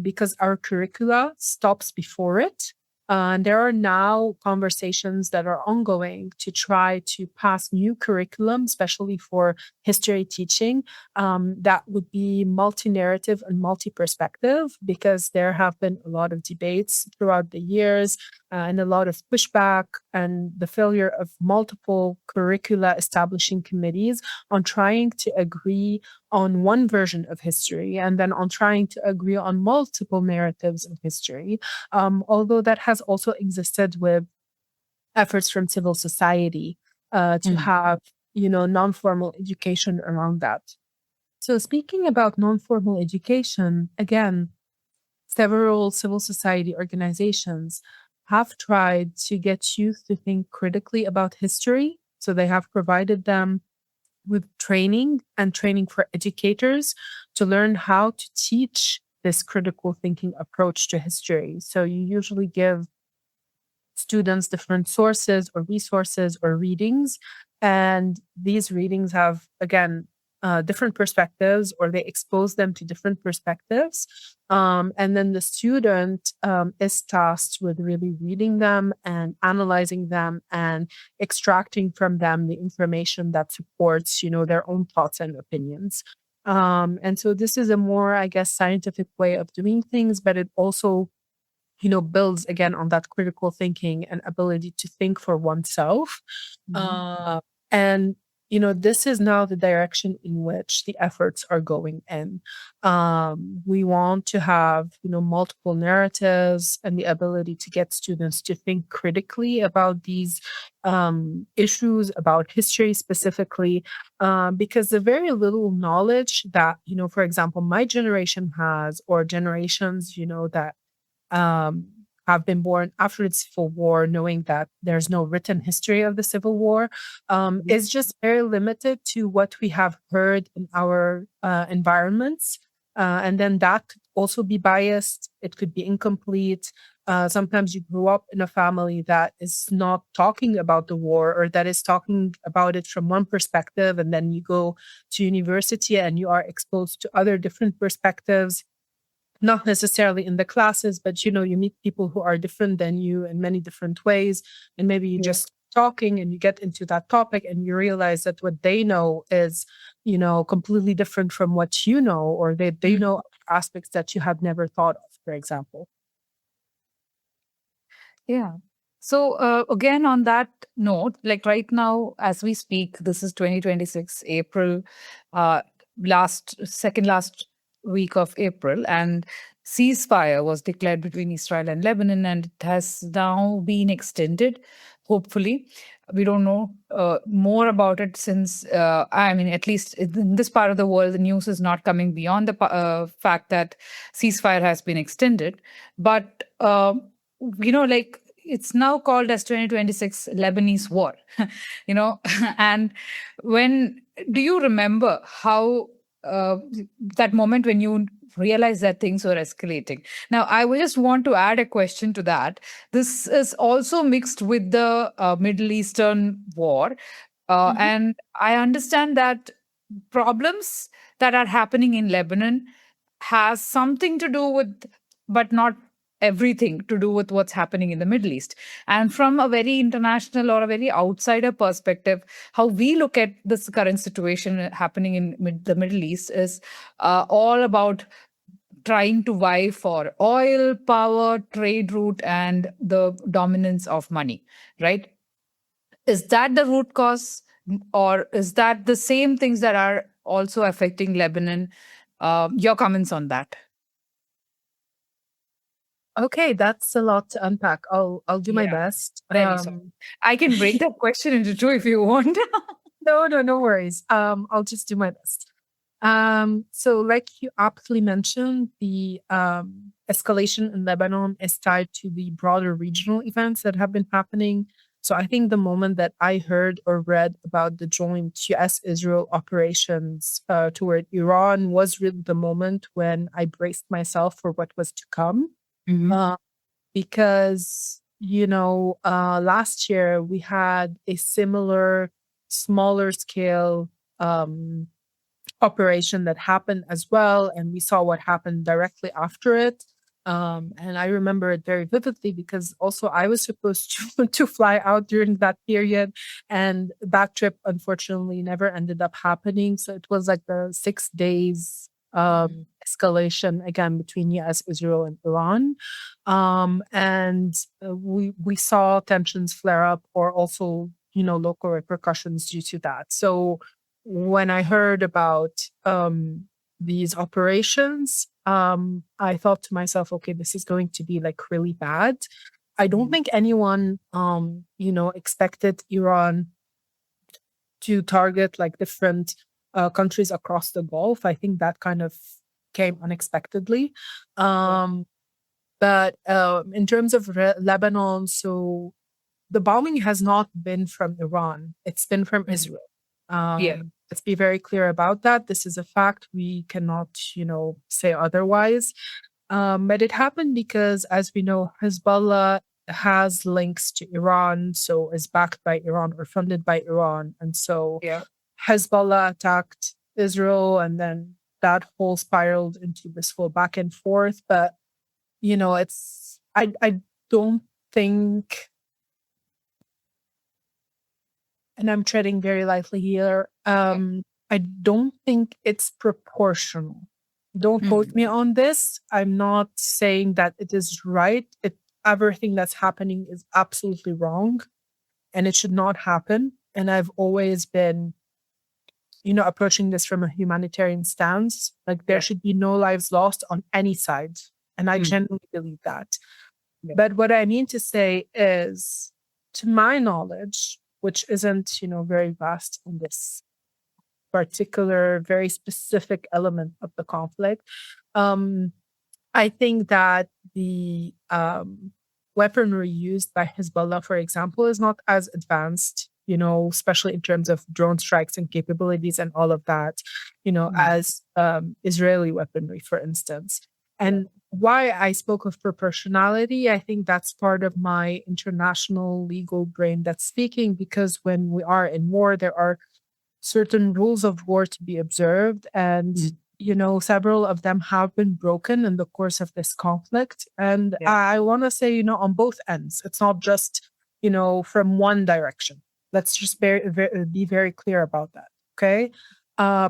because our curricula stops before it. And there are now conversations that are ongoing to try to pass new curriculum, especially for history teaching, that would be multi-narrative and multi-perspective, because there have been a lot of debates throughout the years and a lot of pushback and the failure of multiple curricula establishing committees on trying to agree on one version of history and then on trying to agree on multiple narratives of history. Although that has also existed with efforts from civil society to have, non-formal education around that. So speaking about non-formal education, again, several civil society organizations have tried to get youth to think critically about history. So they have provided them with training and training for educators to learn how to teach this critical thinking approach to history. So you usually give students different sources or resources or readings, and these readings have, again, different perspectives, or they expose them to different perspectives. And then the student is tasked with really reading them and analyzing them and extracting from them the information that supports, their own thoughts and opinions. And so this is a more, I guess, scientific way of doing things, but it also, builds again on that critical thinking and ability to think for oneself. And this is now the direction in which the efforts are going in. We want to have, multiple narratives and the ability to get students to think critically about these issues, about history specifically, because the very little knowledge that, for example, my generation has, or generations, that um, have been born after the Civil War, knowing that there's no written history of the Civil War, is just very limited to what we have heard in our environments. And then that could also be biased. It could be incomplete. Sometimes you grew up in a family that is not talking about the war, or that is talking about it from one perspective. And then you go to university and you are exposed to other different perspectives, not necessarily in the classes, but you meet people who are different than you in many different ways. And maybe you just talking and you get into that topic and you realize that what they know is, completely different from what you know, or they know aspects that you have never thought of, for example. Yeah. So again, on that note, like right now, as we speak, this is 2026 April, uh, second last week of April, and ceasefire was declared between Israel and Lebanon, and it has now been extended. Hopefully, we don't know more about it since I mean, at least in this part of the world, the news is not coming beyond the fact that ceasefire has been extended, but. Like it's now called as 2026 Lebanese war, you know, and when do you remember how that moment when you realized that things were escalating? Now, I would just want to add a question to that. This is also mixed with the Middle Eastern war. And I understand that problems that are happening in Lebanon has something to do with, but not everything to do with what's happening in the Middle East. And from a very international or a very outsider perspective, how we look at this current situation happening in the Middle East is all about trying to vie for oil, power, trade route, and the dominance of money, right? Is that the root cause, or is that the same things that are also affecting Lebanon? Your comments on that? Okay, that's a lot to unpack. I'll do my best. Very sorry. I can break that question into two if you want. No worries. I'll just do my best. So like you aptly mentioned, the escalation in Lebanon is tied to the broader regional events that have been happening. So I think the moment that I heard or read about the joint US-Israel operations toward Iran was really the moment when I braced myself for what was to come. Because, last year we had a similar, smaller scale operation that happened as well. And we saw what happened directly after it. And I remember it very vividly because also I was supposed to fly out during that period. And that trip, unfortunately, never ended up happening. So it was like the 6 days escalation again between US, Israel, and Iran. And we saw tensions flare up, or also, local repercussions due to that. So when I heard about these operations, I thought to myself, okay, this is going to be like really bad. I don't think anyone, expected Iran to target like different countries across the Gulf. I think that kind of came unexpectedly. But in terms of Lebanon, so the bombing has not been from Iran. It's been from Israel. Let's be very clear about that. This is a fact. We cannot, say otherwise. But it happened because, as we know, Hezbollah has links to Iran, so is backed by Iran or funded by Iran. And so Hezbollah attacked Israel, and then that whole spiraled into this full back and forth. But, I don't think, and I'm treading very lightly here, I don't think it's proportional. Don't quote me on this. I'm not saying that it is right. Everything that's happening is absolutely wrong, and it should not happen. And I've always been approaching this from a humanitarian stance. Like there Yeah. should be no lives lost on any side. And I Mm. genuinely believe that. Yeah. But what I mean to say is, to my knowledge, which isn't, very vast on this particular, very specific element of the conflict, um, I think that the weaponry used by Hezbollah, for example, is not as advanced, especially in terms of drone strikes and capabilities and all of that, Mm. as Israeli weaponry, for instance. Yeah. And why I spoke of proportionality, I think that's part of my international legal brain that's speaking, because when we are in war, there are certain rules of war to be observed. And, Mm. several of them have been broken in the course of this conflict. And Yeah. I want to say, on both ends, it's not just, from one direction. Let's just be very clear about that. Okay.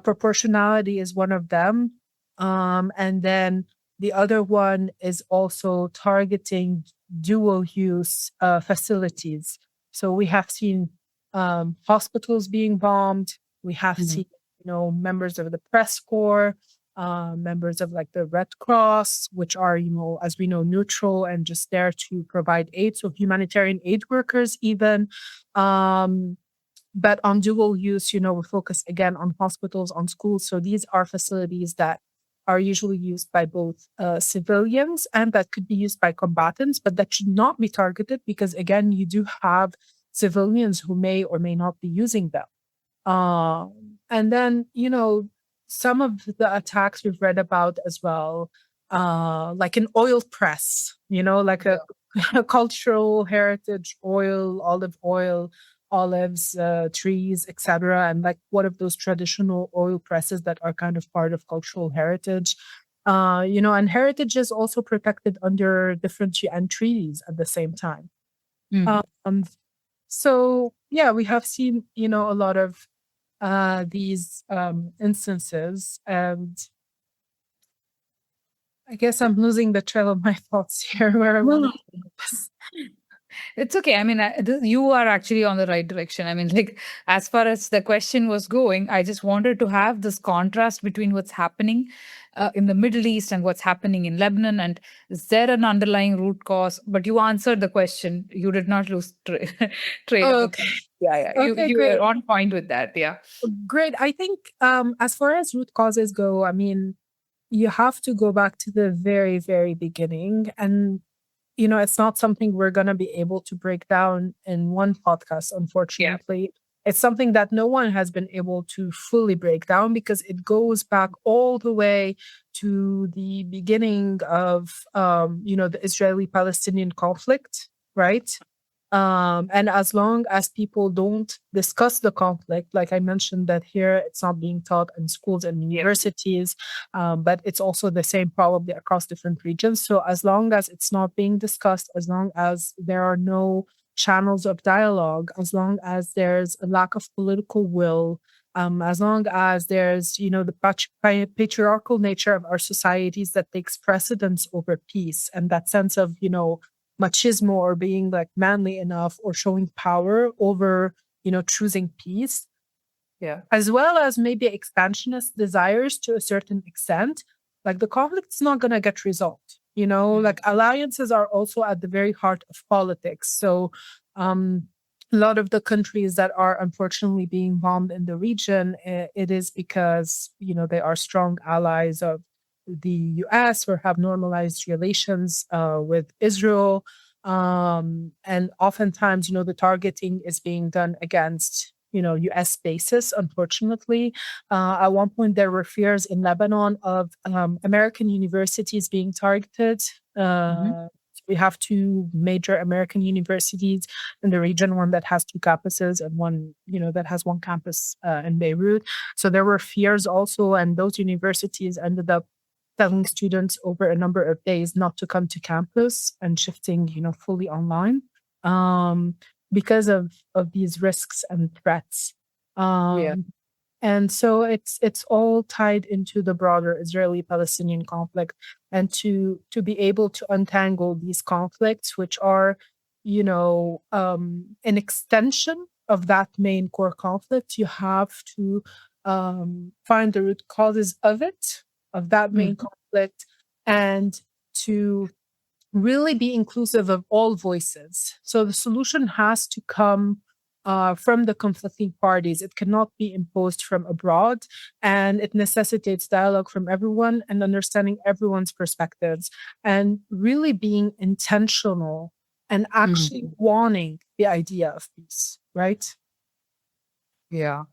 Proportionality is one of them. And then the other one is also targeting dual use facilities. So we have seen hospitals being bombed. We have Mm. seen, members of the press corps, members of like the Red Cross, which are, as we know, neutral and just there to provide aid. So humanitarian aid workers, even. But on dual use, we focus again on hospitals, on schools. So these are facilities that are usually used by both civilians and that could be used by combatants, but that should not be targeted because, again, you do have civilians who may or may not be using them. And then, some of the attacks we've read about as well, like an oil press, like a cultural heritage oil, olive oil, olives, trees, etc. And like one of those traditional oil presses that are kind of part of cultural heritage. And heritage is also protected under different UN treaties at the same time. Mm. Um, so yeah, we have seen, a lot of these instances, and I guess I'm losing the trail of my thoughts here where I No, wanted no. to go with this. It's okay. I mean, you are actually on the right direction. I mean, like, as far as the question was going, I just wanted to have this contrast between what's happening in the Middle East and what's happening in Lebanon. And is there an underlying root cause? But you answered the question. You did not lose trail of Oh, the okay. thought. Yeah, yeah. Okay, You were great. on point with that. Yeah. Great. I think as far as root causes go, I mean, you have to go back to the very, very beginning. And, it's not something we're going to be able to break down in one podcast, Yeah. unfortunately. It's something that no one has been able to fully break down because it goes back all the way to the beginning of, the Israeli-Palestinian conflict, right? And as long as people don't discuss the conflict, like I mentioned, that here it's not being taught in schools and Yeah. universities, but it's also the same probably across different regions. So as long as it's not being discussed, as long as there are no channels of dialogue, as long as there's a lack of political will, as long as there's, the patriarchal nature of our societies that takes precedence over peace and that sense of, machismo or being like manly enough or showing power over, choosing peace, Yeah. as well as maybe expansionist desires to a certain extent, like the conflict's not going to get resolved. Like alliances are also at the very heart of politics. So, a lot of the countries that are unfortunately being bombed in the region, it is because, they are strong allies of the US or have normalized relations with Israel. And oftentimes, the targeting is being done against, US bases, unfortunately. At one point, there were fears in Lebanon of American universities being targeted. Mhm. We have two major American universities in the region, one that has two campuses and one, that has one campus in Beirut. So there were fears also, and those universities ended up telling students over a number of days not to come to campus and shifting, fully online because of these risks and threats. Yeah. Um, and so it's all tied into the broader Israeli-Palestinian conflict, and to be able to untangle these conflicts, which are, an extension of that main core conflict, you have to find the root causes of that main Mm. conflict, and to really be inclusive of all voices. So the solution has to come from the conflicting parties. It cannot be imposed from abroad, and it necessitates dialogue from everyone and understanding everyone's perspectives and really being intentional and actually Mm. wanting the idea of peace, right? Yeah.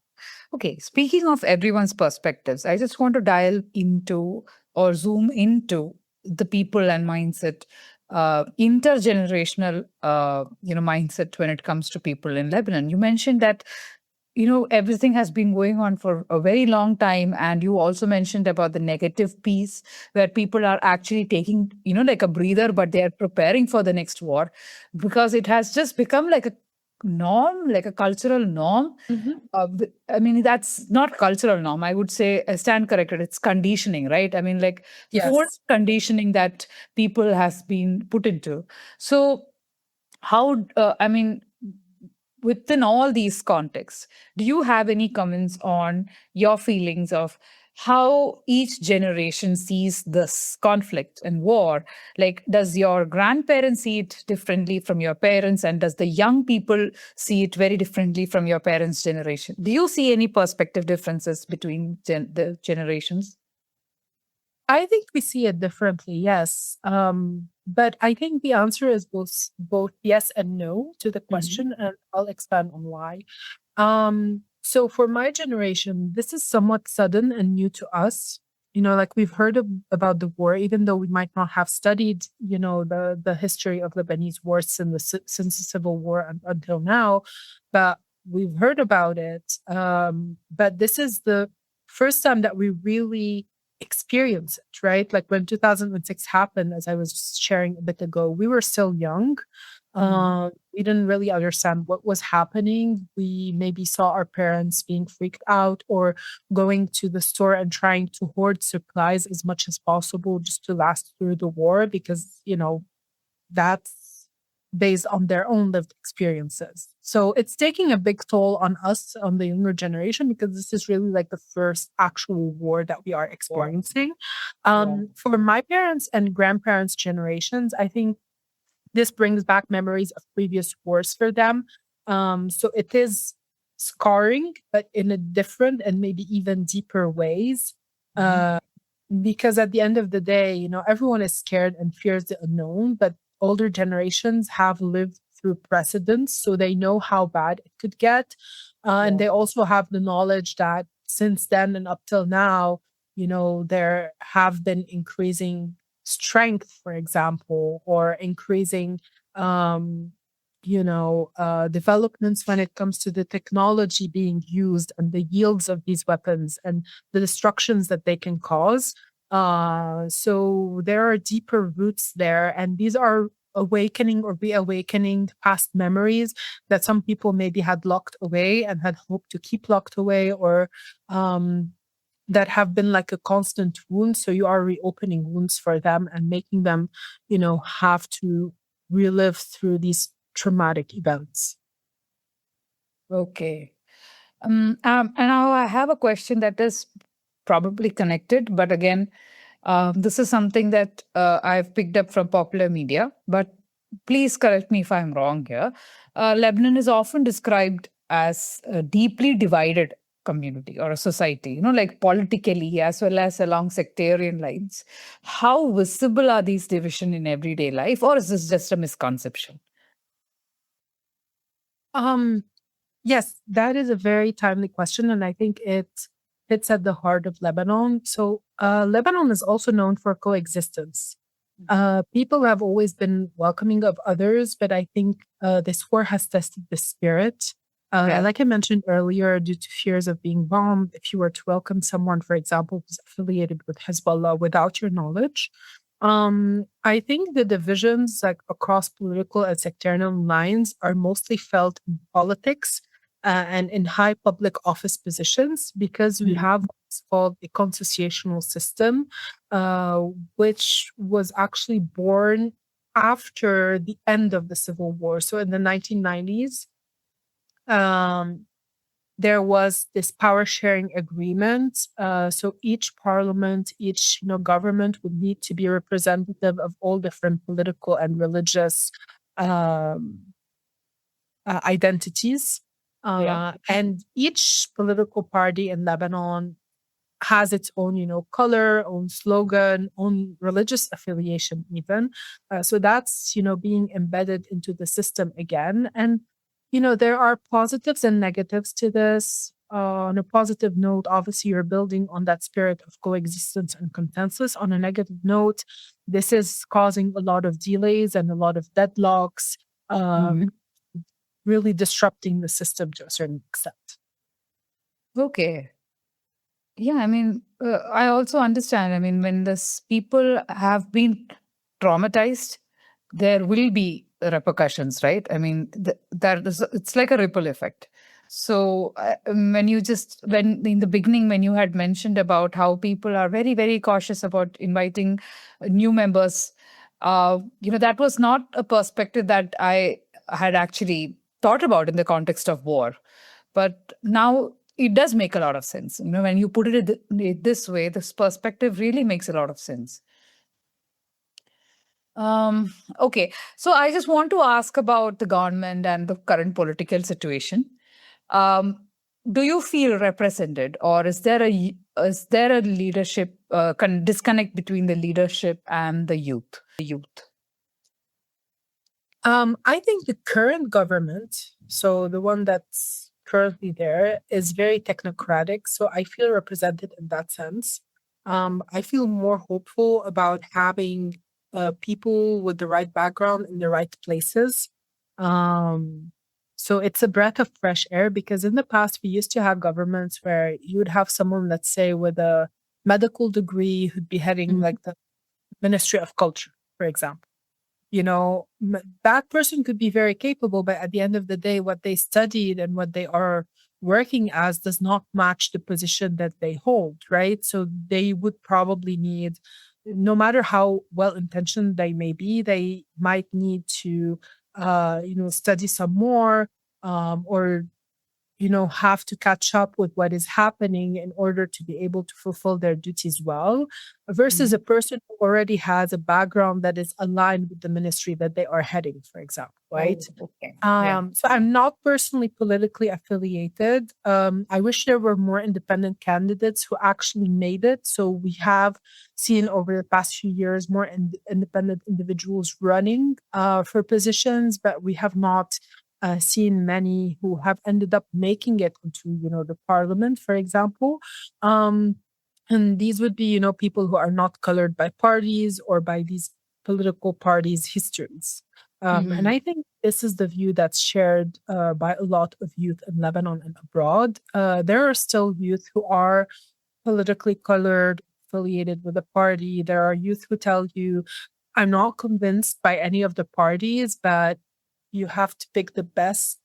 Okay, speaking of everyone's perspectives, I just want to dial into or zoom into the people and mindset, intergenerational, mindset when it comes to people in Lebanon. You mentioned that everything has been going on for a very long time, and you also mentioned about the negative piece where people are actually taking like a breather, but they are preparing for the next war because it has just become like a norm, like a cultural norm. Mhm. I mean, that's not cultural norm. I would say, stand corrected. It's conditioning, right? I mean, like forced Yes. conditioning that people has been put into. So, how? I mean, within all these contexts, do you have any comments on your feelings of how each generation sees this conflict and war? Like, does your grandparents see it differently from your parents, and does the young people see it very differently from your parents' generation? Do you see any perspective differences between the generations? I think we see it differently, yes. But I think the answer is both yes and no to the Mhm. question, and I'll expand on why. So for my generation, this is somewhat sudden and new to us. Like we've heard about the war, even though we might not have studied, the history of Lebanese war since the Civil War until now, but we've heard about it. But this is the first time that we really experience it, right? Like when 2006 happened, as I was sharing a bit ago, we were still young. Mhm. We didn't really understand what was happening. We maybe saw our parents being freaked out or going to the store and trying to hoard supplies as much as possible just to last through the war because, that's based on their own lived experiences. So it's taking a big toll on us, on the younger generation, because this is really like the first actual war that we are War. experiencing. Yeah. For my parents and grandparents' generations, I think this brings back memories of previous wars for them. So it is scarring, but in a different and maybe even deeper ways. Mhm. Uh, because at the end of the day, everyone is scared and fears the unknown, but older generations have lived through precedents, so they know how bad it could get. And Yeah. they also have the knowledge that since then and up till now, there have been increasing strength, for example, or increasing um, developments when it comes to the technology being used and the yields of these weapons and the destructions that they can cause. So there are deeper roots there, and these are awakening or reawakening past memories that some people maybe had locked away and had hoped to keep locked away, or um, that have been like a constant wound. So you are reopening wounds for them and making them, have to relive through these traumatic events. Okay. And now I have a question that is probably connected, but again, this is something that I've picked up from popular media, but please correct me if I'm wrong here. Lebanon is often described as a deeply divided community or a society, like politically as well as along sectarian lines. How visible are these divisions in everyday life, or is this just a misconception? Um, Yes, that is a very timely question, and I think it hits at the heart of Lebanon. So, Lebanon is also known for coexistence. People have always been welcoming of others, but I think this war has tested the spirit. And Yeah. like I mentioned earlier, due to fears of being bombed, if you were to welcome someone, for example, who's affiliated with Hezbollah without your knowledge, I think the divisions like across political and sectarian lines are mostly felt in politics and in high public office positions because we have what's called a concessionaal system, uh, which was actually born after the end of the Civil War. So in the 1990s, um, there was this power sharing agreement. So each parliament, each government would need to be representative of all different political and religious um, identities. Yeah. And each political party in Lebanon has its own, color, own slogan, own religious affiliation, even. So that's, being embedded into the system again. And, there are positives and negatives to this. On a positive note, obviously, you're building on that spirit of coexistence and consensus. On a negative note, this is causing a lot of delays and a lot of deadlocks, Mhm. really disrupting the system to a certain extent. Okay. Yeah, I mean, I also understand. I mean, when this people have been traumatized, there will be repercussions, right? I mean, that is, it's like a ripple effect. So when you just when in the beginning when you had mentioned about how people are very very cautious about inviting new members, that was not a perspective that I had actually thought about in the context of war. But now it does make a lot of sense. When you put it this way, this perspective really makes a lot of sense. Um, okay, so I just want to ask about the government and the current political situation. Um, do you feel represented, or is there a leadership disconnect between the leadership and the youth? I think the current government, so the one that's currently there, is very technocratic. So I feel represented in that sense. I feel more hopeful about having people with the right background in the right places. Um, so it's a breath of fresh air because in the past, we used to have governments where you would have someone, let's say, with a medical degree who'd be heading Mhm. like the Ministry of Culture, for example. That person could be very capable, but at the end of the day, what they studied and what they are working as does not match the position that they hold, right? So they would probably need, no matter how well intentioned they may be, they might need to, study some more, or have to catch up with what is happening in order to be able to fulfill their duties well, versus a Mhm. person who already has a background that is aligned with the ministry that they are heading, for example, right? Oh, okay. Yeah. So I'm not personally politically affiliated. I wish there were more independent candidates who actually made it. So we have seen over the past few years more independent individuals running for positions, but we have not seen many who have ended up making it into, the parliament, for example. Um, and these would be, people who are not colored by parties or by these political parties' histories. And Mhm. I think this is the view that's shared by a lot of youth in Lebanon and abroad. There are still youth who are politically colored, affiliated with a party. There are youth who tell you, I'm not convinced by any of the parties, but you have to pick the best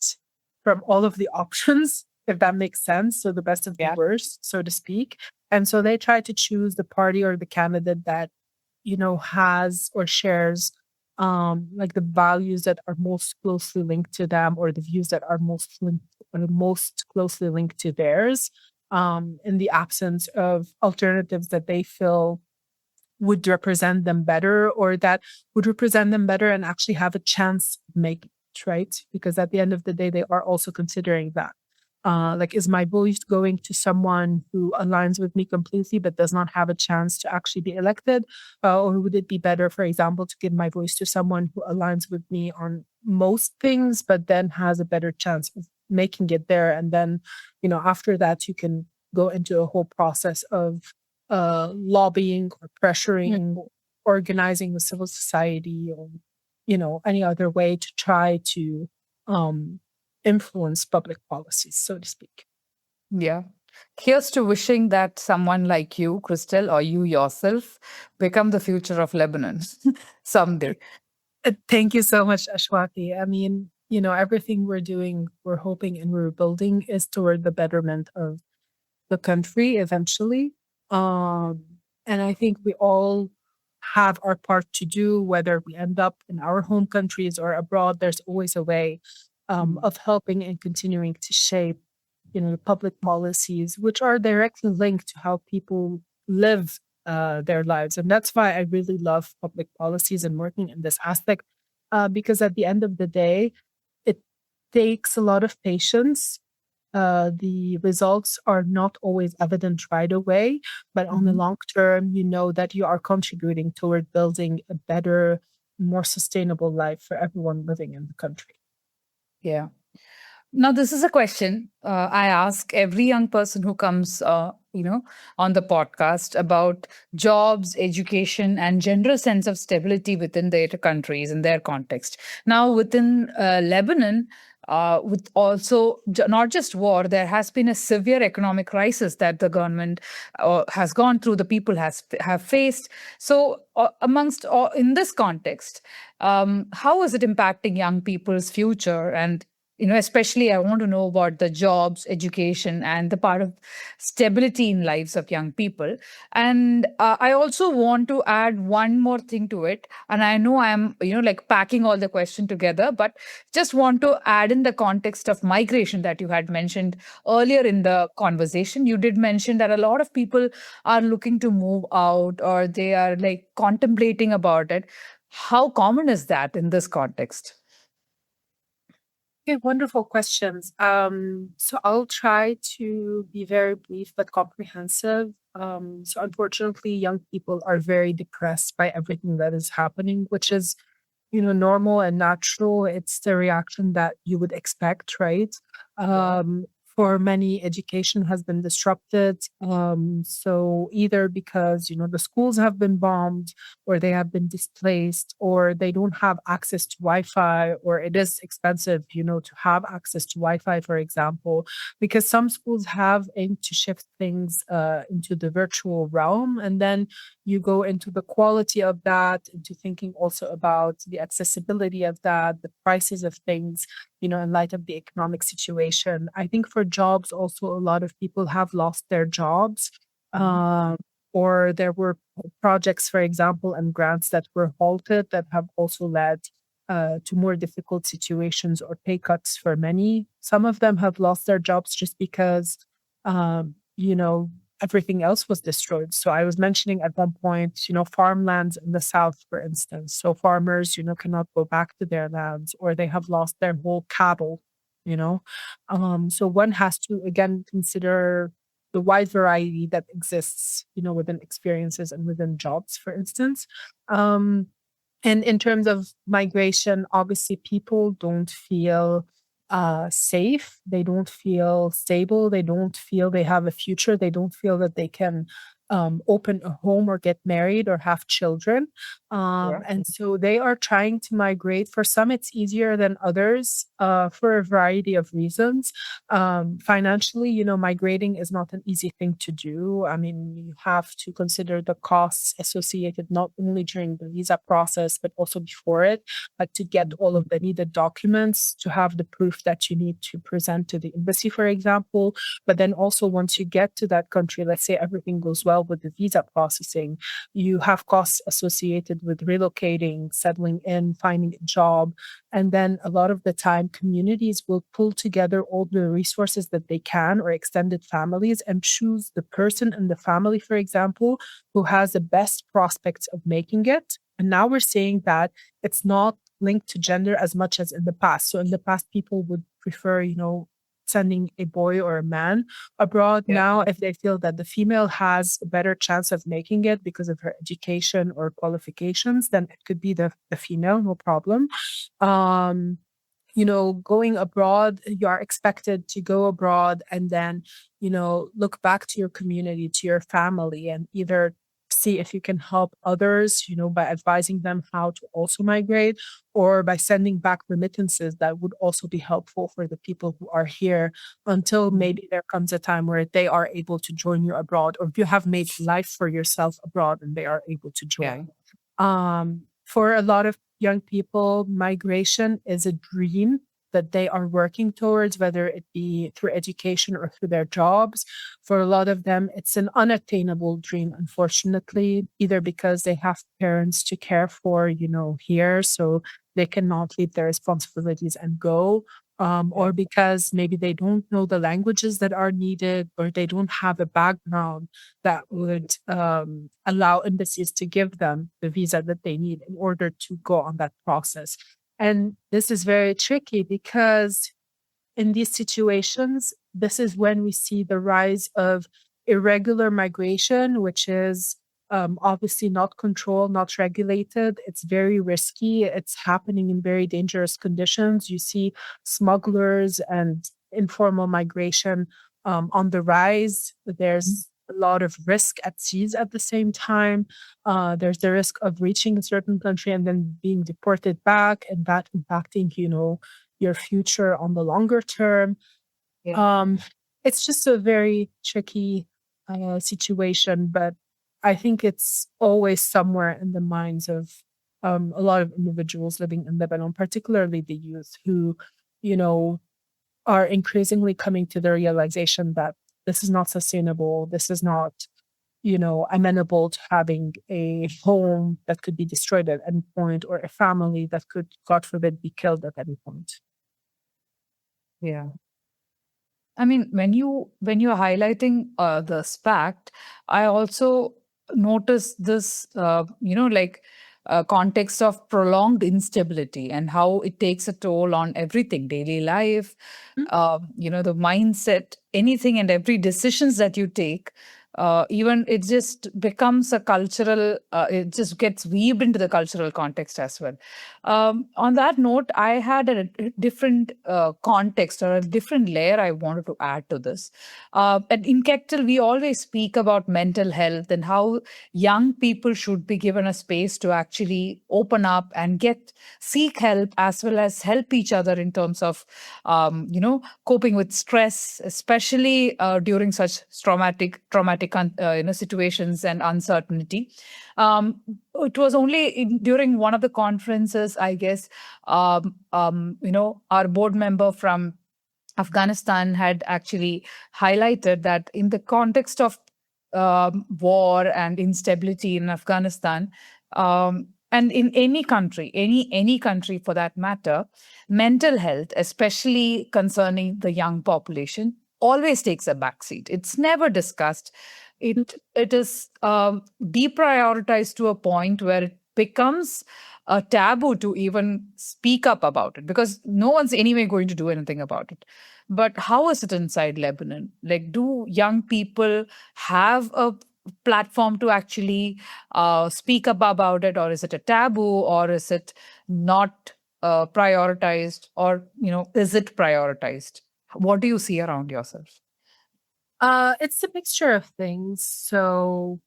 from all of the options, if that makes sense. So the best of the Yeah. worst, so to speak. And so they try to choose the party or the candidate that, has or shares like the values that are most closely linked to them or the views that are most closely linked to theirs, in the absence of alternatives that they feel would represent them better or that would represent them better and actually have a chance of making it, right? Because at the end of the day, they are also considering that. Like, is my voice going to someone who aligns with me completely but does not have a chance to actually be elected? Or would it be better, for example, to give my voice to someone who aligns with me on most things but then has a better chance of making it there? And then, after that, you can go into a whole process of lobbying or Mm. pressuring, organizing with civil society or, any other way to try to um, influence public policies, so to speak. Yeah. Here's to wishing that someone like you, Christelle, or you yourself become the future of Lebanon someday. Thank you so much, Ashwati. I mean, everything we're doing, we're hoping and we're building is toward the betterment of the country eventually. Um, and I think we all have our part to do, whether we end up in our home countries or abroad. There's always a way Mm. of helping and continuing to shape the public policies, which are directly linked to how people live their lives. And that's why I really love public policies and working in this aspect, because at the end of the day, it takes a lot of patience. The results are not always evident right away, but on the Mhm. long term, you know that you are contributing toward building a better, more sustainable life for everyone living in the country. Yeah. Now, this is a question I ask every young person who comes, on the podcast about jobs, education, and general sense of stability within their countries and their context. Now, within Lebanon, with also not just war, there has been a severe economic crisis that the government has gone through. The people have faced. So, amongst all, in this context, how is it impacting young people's future and especially I want to know about the jobs, education, and the part of stability in lives of young people. And I also want to add one more thing to it. And I know I'm, like packing all the question together, but just want to add in the context of migration that you had mentioned earlier in the conversation. You did mention that a lot of people are looking to move out or they are like contemplating about it. How common is that in this context? Okay, wonderful questions. So I'll try to be very brief but comprehensive. So unfortunately, young people are very depressed by everything that is happening, which is, normal and natural. It's the reaction that you would expect, right? Yeah. For many, education has been disrupted. So either because, the schools have been bombed, or they have been displaced, or they don't have access to Wi-Fi, or it is expensive, to have access to Wi-Fi, for example, because some schools have aimed to shift things into the virtual realm. And then you go into the quality of that, into thinking also about the accessibility of that, the prices of things, in light of the economic situation. I think for jobs, also, a lot of people have lost their jobs. Mhm. Um, or there were projects, for example, and grants that were halted that have also led to more difficult situations or pay cuts for many. Some of them have lost their jobs just because, everything else was destroyed. So I was mentioning at one point, farmlands in the south, for instance. So farmers, cannot go back to their lands, or they have lost their whole cattle, you know. So one has to again consider the wide variety that exists, within experiences and within jobs, for instance. Um, and in terms of migration, obviously people don't feel safe. They don't feel stable. They don't feel they have a future. They don't feel that they can open a home or get married or have children. Yeah. And so they are trying to migrate. For some, it's easier than others for a variety of reasons. Financially, migrating is not an easy thing to do. I mean, you have to consider the costs associated not only during the visa process, but also before it, like to get all of the needed documents, to have the proof that you need to present to the embassy, for example. But then also, once you get to that country, let's say everything goes well with the visa processing, you have costs associated with relocating, settling in, finding a job. And then a lot of the time, communities will pull together all the resources that they can, or extended families, and choose the person in the family, for example, who has the best prospects of making it. And now we're seeing that it's not linked to gender as much as in the past. So in the past, people would prefer, sending a boy or a man abroad. Yeah. Now, if they feel that the female has a better chance of making it because of her education or qualifications, then it could be the female, no problem. Um, going abroad, you are expected to go abroad and then, look back to your community, to your family, and either see if you can help others, by advising them how to also migrate, or by sending back remittances that would also be helpful for the people who are here, until Mhm. maybe there comes a time where they are able to join you abroad, or if you have made life for yourself abroad and they are able to Yeah. join. For a lot of young people, migration is a dream that they are working towards, whether it be through education or through their jobs. For a lot of them, it's an unattainable dream, unfortunately, either because they have parents to care for, here. So they cannot leave their responsibilities and go, or because maybe they don't know the languages that are needed, or they don't have a background that would allow embassies to give them the visa that they need in order to go on that process. And this is very tricky because in these situations, this is when we see the rise of irregular migration, which is obviously not controlled, not regulated. It's very risky. It's happening in very dangerous conditions. You see smugglers and informal migration on the rise. There's a lot of risk at seas at the same time. There's the risk of reaching a certain country and then being deported back, and that impacting, your future on the longer term. Yeah. Um, it's just a very tricky situation, but I think it's always somewhere in the minds of a lot of individuals living in Lebanon, particularly the youth who, you know, are increasingly coming to the realization that this is not sustainable. This is not, amenable to having a home that could be destroyed at any point, or a family that could, God forbid, be killed at any point. Yeah. I mean, when you're highlighting this fact, I also notice this, like context of prolonged instability and how it takes a toll on everything, daily life, the mindset, anything and every decisions that you take. Even it just becomes a cultural, it just gets weaved into the cultural context as well. On that note, I had a different context or a different layer I wanted to add to this. And in Kectil, we always speak about mental health and how young people should be given a space to actually open up and seek help, as well as help each other in terms of, coping with stress, especially during such traumatic situations and uncertainty. It was only during one of the conferences, I guess, our board member from Afghanistan had actually highlighted that in the context of war and instability in Afghanistan, and in any country, any country for that matter, mental health, especially concerning the young population, always takes a backseat. It's never discussed. It is deprioritized to a point where it becomes a taboo to even speak up about it, because no one's anyway going to do anything about it. But how is it inside Lebanon? Like, do young people have a platform to actually speak up about it, or is it a taboo, or is it not prioritized, or is it prioritized? What do you see around yourself? It's a mixture of things. So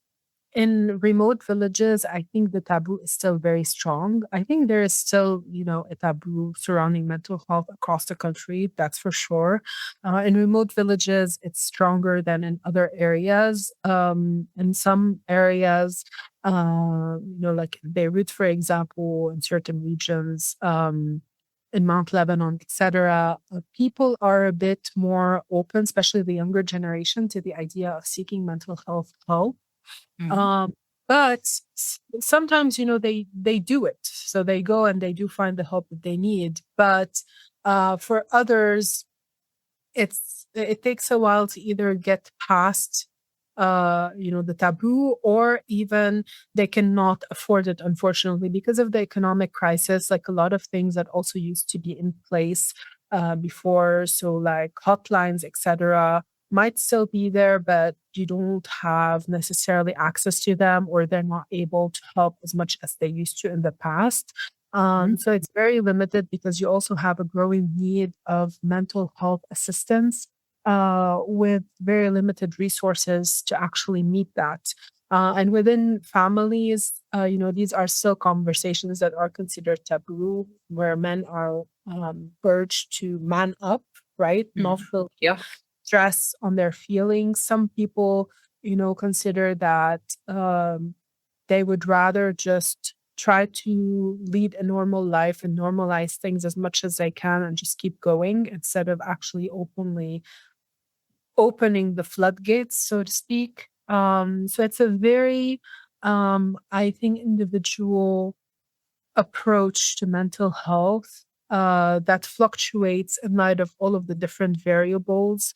in remote villages, I think the taboo is still very strong. I think there is still, a taboo surrounding mental health across the country. That's for sure. In remote villages, it's stronger than in other areas. In some areas, like Beirut, for example, in certain regions, in Mount Lebanon, etc., people are a bit more open, especially the younger generation, to the idea of seeking mental health help. Um, but sometimes, they do it. So they go and they do find the help that they need. But for others, it takes a while to either get past the taboo, or even they cannot afford it, unfortunately, because of the economic crisis. Like, a lot of things that also used to be in place before, so like hotlines, etc., might still be there, but you don't have necessarily access to them, or they're not able to help as much as they used to in the past. So it's very limited, because you also have a growing need of mental health assistance with very limited resources to actually meet that. And within families, these are still conversations that are considered taboo, where men are urged to man up, right? Not feel Yeah. stress on their feelings. Some people, consider that they would rather just try to lead a normal life and normalize things as much as they can and just keep going, instead of actually openly opening the floodgates, so to speak. So it's a very, I think, individual approach to mental health that fluctuates in light of all of the different variables.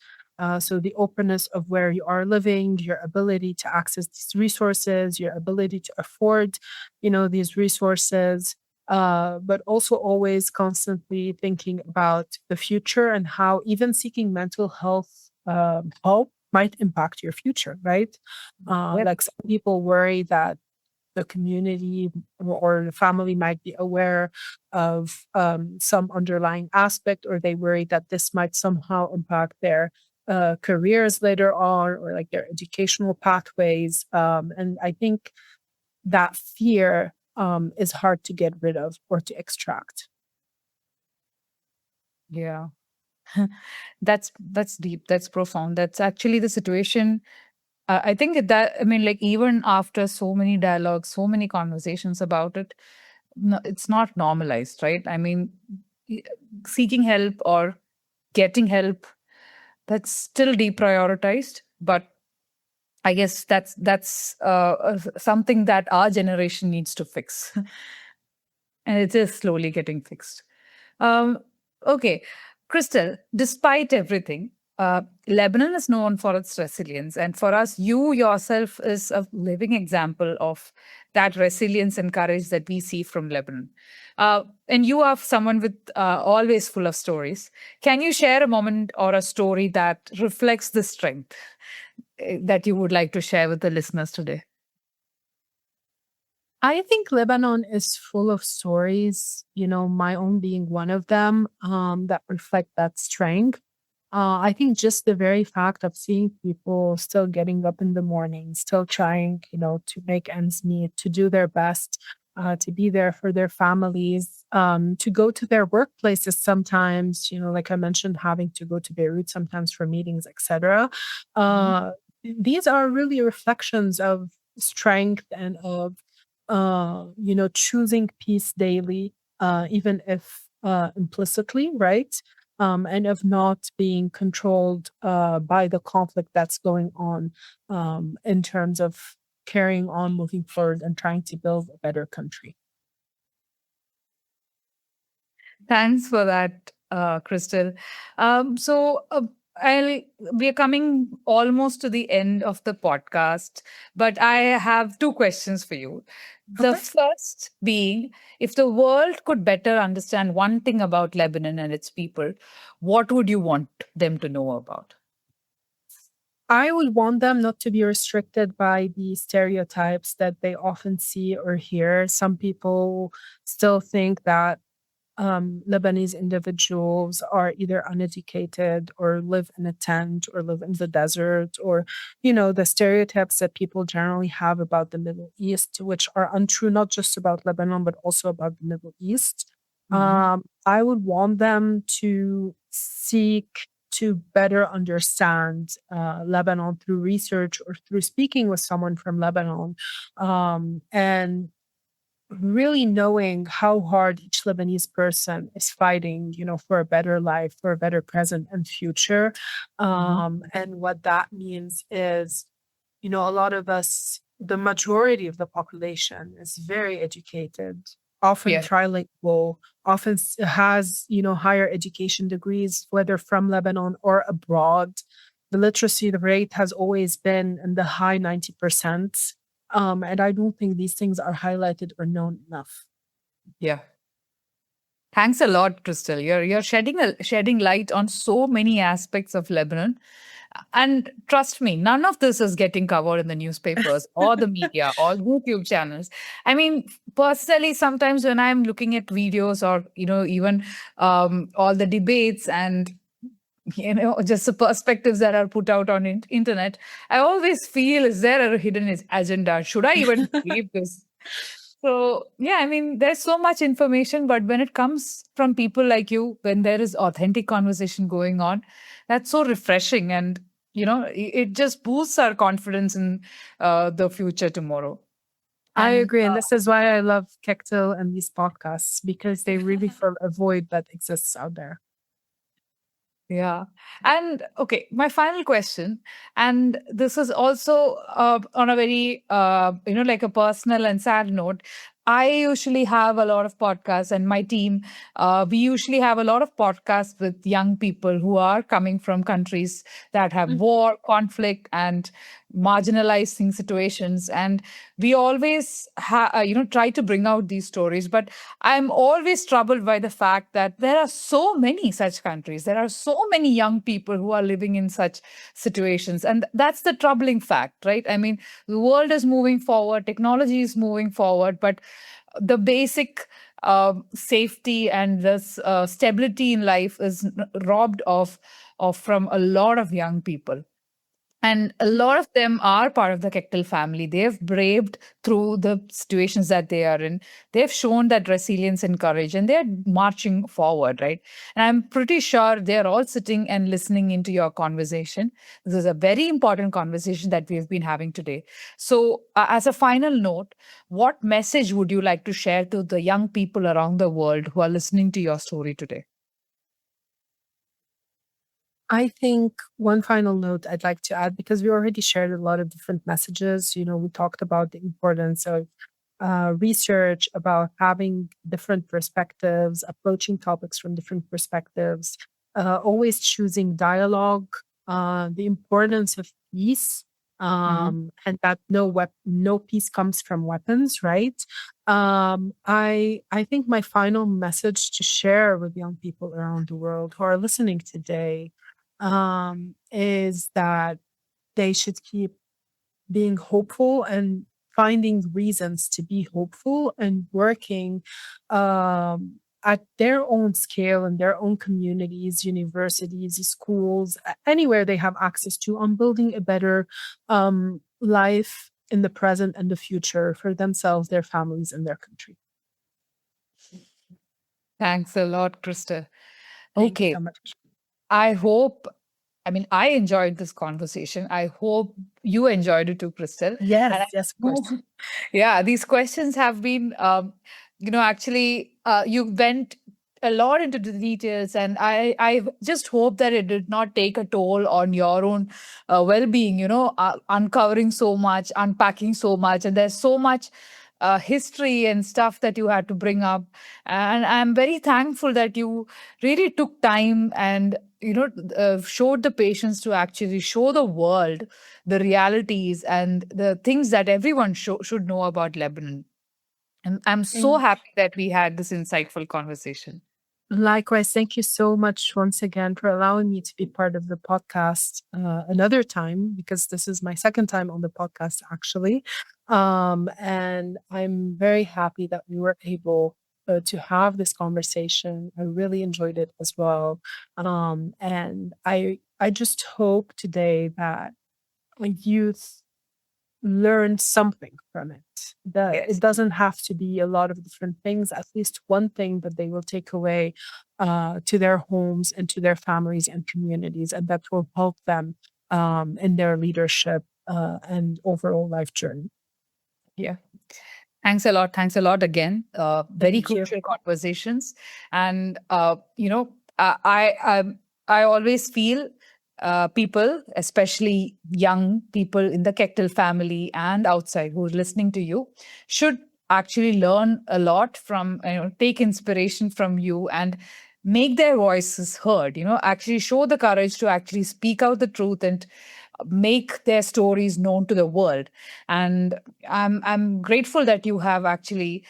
So the openness of where you are living, your ability to access these resources, your ability to afford, these resources, but also always constantly thinking about the future and how even seeking mental health help might impact your future, right? Yep. Like some people worry that the community or the family might be aware of some underlying aspect, or they worry that this might somehow impact their careers later on or like their educational pathways. And I think that fear is hard to get rid of or to extract. Yeah. That's deep. That's profound. That's actually the situation. I think that, I mean, like, even after so many dialogues, so many conversations about it, no, it's not normalized, right? I mean, y- seeking help or getting help, that's still deprioritized. But I guess that's something that our generation needs to fix, and it is slowly getting fixed. Um, okay, Crystal, despite everything, Lebanon is known for its resilience. And for us, you yourself is a living example of that resilience and courage that we see from Lebanon. And you are someone with always full of stories. Can you share a moment or a story that reflects the strength that you would like to share with the listeners today? I think Lebanon is full of stories, my own being one of them, that reflect that strength. I think just the very fact of seeing people still getting up in the morning, still trying, to make ends meet, to do their best, to be there for their families, to go to their workplaces sometimes, like I mentioned, having to go to Beirut sometimes for meetings, etc. Mhm. These are really reflections of strength and of, choosing peace daily, even if implicitly, right? And of not being controlled by the conflict that's going on, in terms of carrying on, moving forward, and trying to build a better country. Thanks for that, Crystal. So I'll we are coming almost to the end of the podcast, but I have two questions for you. The Okay. first being, if the world could better understand one thing about Lebanon and its people, what would you want them to know about? I would want them not to be restricted by the stereotypes that they often see or hear. Some people still think that Lebanese individuals are either uneducated or live in a tent or live in the desert, or, the stereotypes that people generally have about the Middle East, which are untrue, not just about Lebanon, but also about the Middle East. Mhm. I would want them to seek to better understand Lebanon through research or through speaking with someone from Lebanon, and really knowing how hard each Lebanese person is fighting, for a better life, for a better present and future. Mhm. And what that means is, a lot of us, the majority of the population is very educated, often Yeah. trilingual, often has, higher education degrees, whether from Lebanon or abroad. The literacy rate has always been in the high 90%. And I don't think these things are highlighted or known enough. Yeah. Thanks a lot, Crystal. You're shedding light on so many aspects of Lebanon. And trust me, none of this is getting covered in the newspapers or the media or YouTube channels. I mean, personally, sometimes when I'm looking at videos or, even all the debates and, just the perspectives that are put out on internet, I always feel, is there a hidden agenda? Should I even believe this? So, yeah, I mean, there's so much information, but when it comes from people like you, when there is authentic conversation going on, that's so refreshing. And, it just boosts our confidence in the future tomorrow. I And agree. And this is why I love Kectil and these podcasts, because they really fill a void that exists out there. yeah. And okay, my final question, and this is also on a very, like a personal and sad note. I usually have a lot of podcasts, and my team, we usually have a lot of podcasts with young people who are coming from countries that have war, conflict, and marginalizing situations. And we always, try to bring out these stories. But I'm always troubled by the fact that there are so many such countries. There are so many young people who are living in such situations, and that's the troubling fact, right? I mean, the world is moving forward, technology is moving forward, but the basic safety and this stability in life is robbed of from a lot of young people. And a lot of them are part of the Kectil family. They've braved through the situations that they are in. They've shown that resilience and courage, and they're marching forward, right? And I'm pretty sure they're all sitting and listening into your conversation. This is a very important conversation that we've been having today. So, as a final note, what message would you like to share to the young people around the world who are listening to your story today? I think one final note I'd like to add, because we already shared a lot of different messages. We talked about the importance of research, about having different perspectives, approaching topics from different perspectives, always choosing dialogue, the importance of peace, Mhm. and that no peace comes from weapons, right? I think my final message to share with young people around the world who are listening today is that they should keep being hopeful and finding reasons to be hopeful and working at their own scale in their own communities, universities, schools, anywhere they have access to, on building a better life in the present and the future for themselves, their families, and their country. Thanks a lot, Krista. Thank you Okay. so much. I hope, I mean, I enjoyed this conversation. I hope you enjoyed it too, Crystal. And I Yes, yes, of know, course. yeah, these questions have been, actually, you went a lot into the details, and I just hope that it did not take a toll on your own well-being. Uncovering so much, unpacking so much, and there's so much history and stuff that you had to bring up. And I'm very thankful that you really took time and showed the patience to actually show the world the realities and the things that everyone should know about Lebanon. And I'm so Thank happy that we had this insightful conversation. Likewise, thank you so much once again for allowing me to be part of the podcast another time, because this is my second time on the podcast, actually. And I'm very happy that we were able to have this conversation. I really enjoyed it as well. And I just hope today that youth learn something from it. That it Yes. doesn't have to be a lot of different things, at least one thing that they will take away to their homes and to their families and communities, and that will help them in their leadership and overall life journey. Yeah. Thanks a lot. Thanks a lot again. Very Thank you. crucial conversations, and I always feel people, especially young people in the Kectil family and outside who are listening to you, should actually learn a lot from take inspiration from you and make their voices heard. Actually show the courage to actually speak out the truth and make their stories known to the world. And I'm grateful that you have actually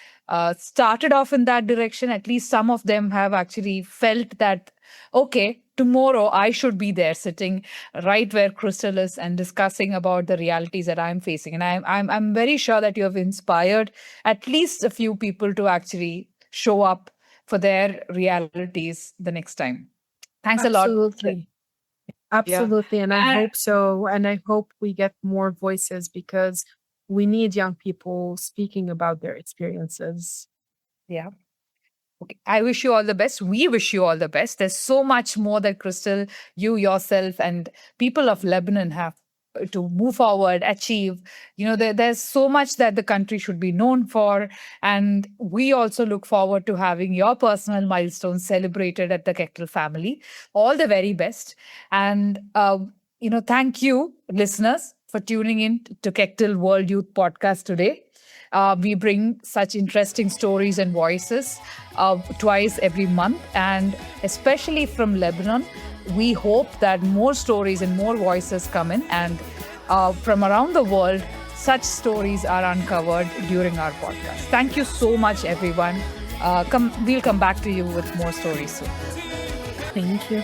started off in that direction. At least some of them have actually felt that, okay, tomorrow I should be there sitting right where Crystal is and discussing about the realities that I'm facing. And I'm very sure that you have inspired at least a few people to actually show up for their realities the next time. Thanks a lot, Crystal. Absolutely. Yeah. Absolutely. And I And hope so. And I hope we get more voices, because we need young people speaking about their experiences. yeah. Okay. I wish you all the best. We wish you all the best. There's so much more that Crystal, you yourself, and people of Lebanon have to move forward, achieve. There's so much that the country should be known for. And we also look forward to having your personal milestones celebrated at the Kectil family. All the very best. And, thank you, listeners, for tuning in to Kectil World Youth Podcast today. We bring such interesting stories and voices twice every month, and especially from Lebanon. We hope that more stories and more voices come in, and from around the world, such stories are uncovered during our podcast. Thank you so much, everyone. We'll come back to you with more stories soon. Thank you.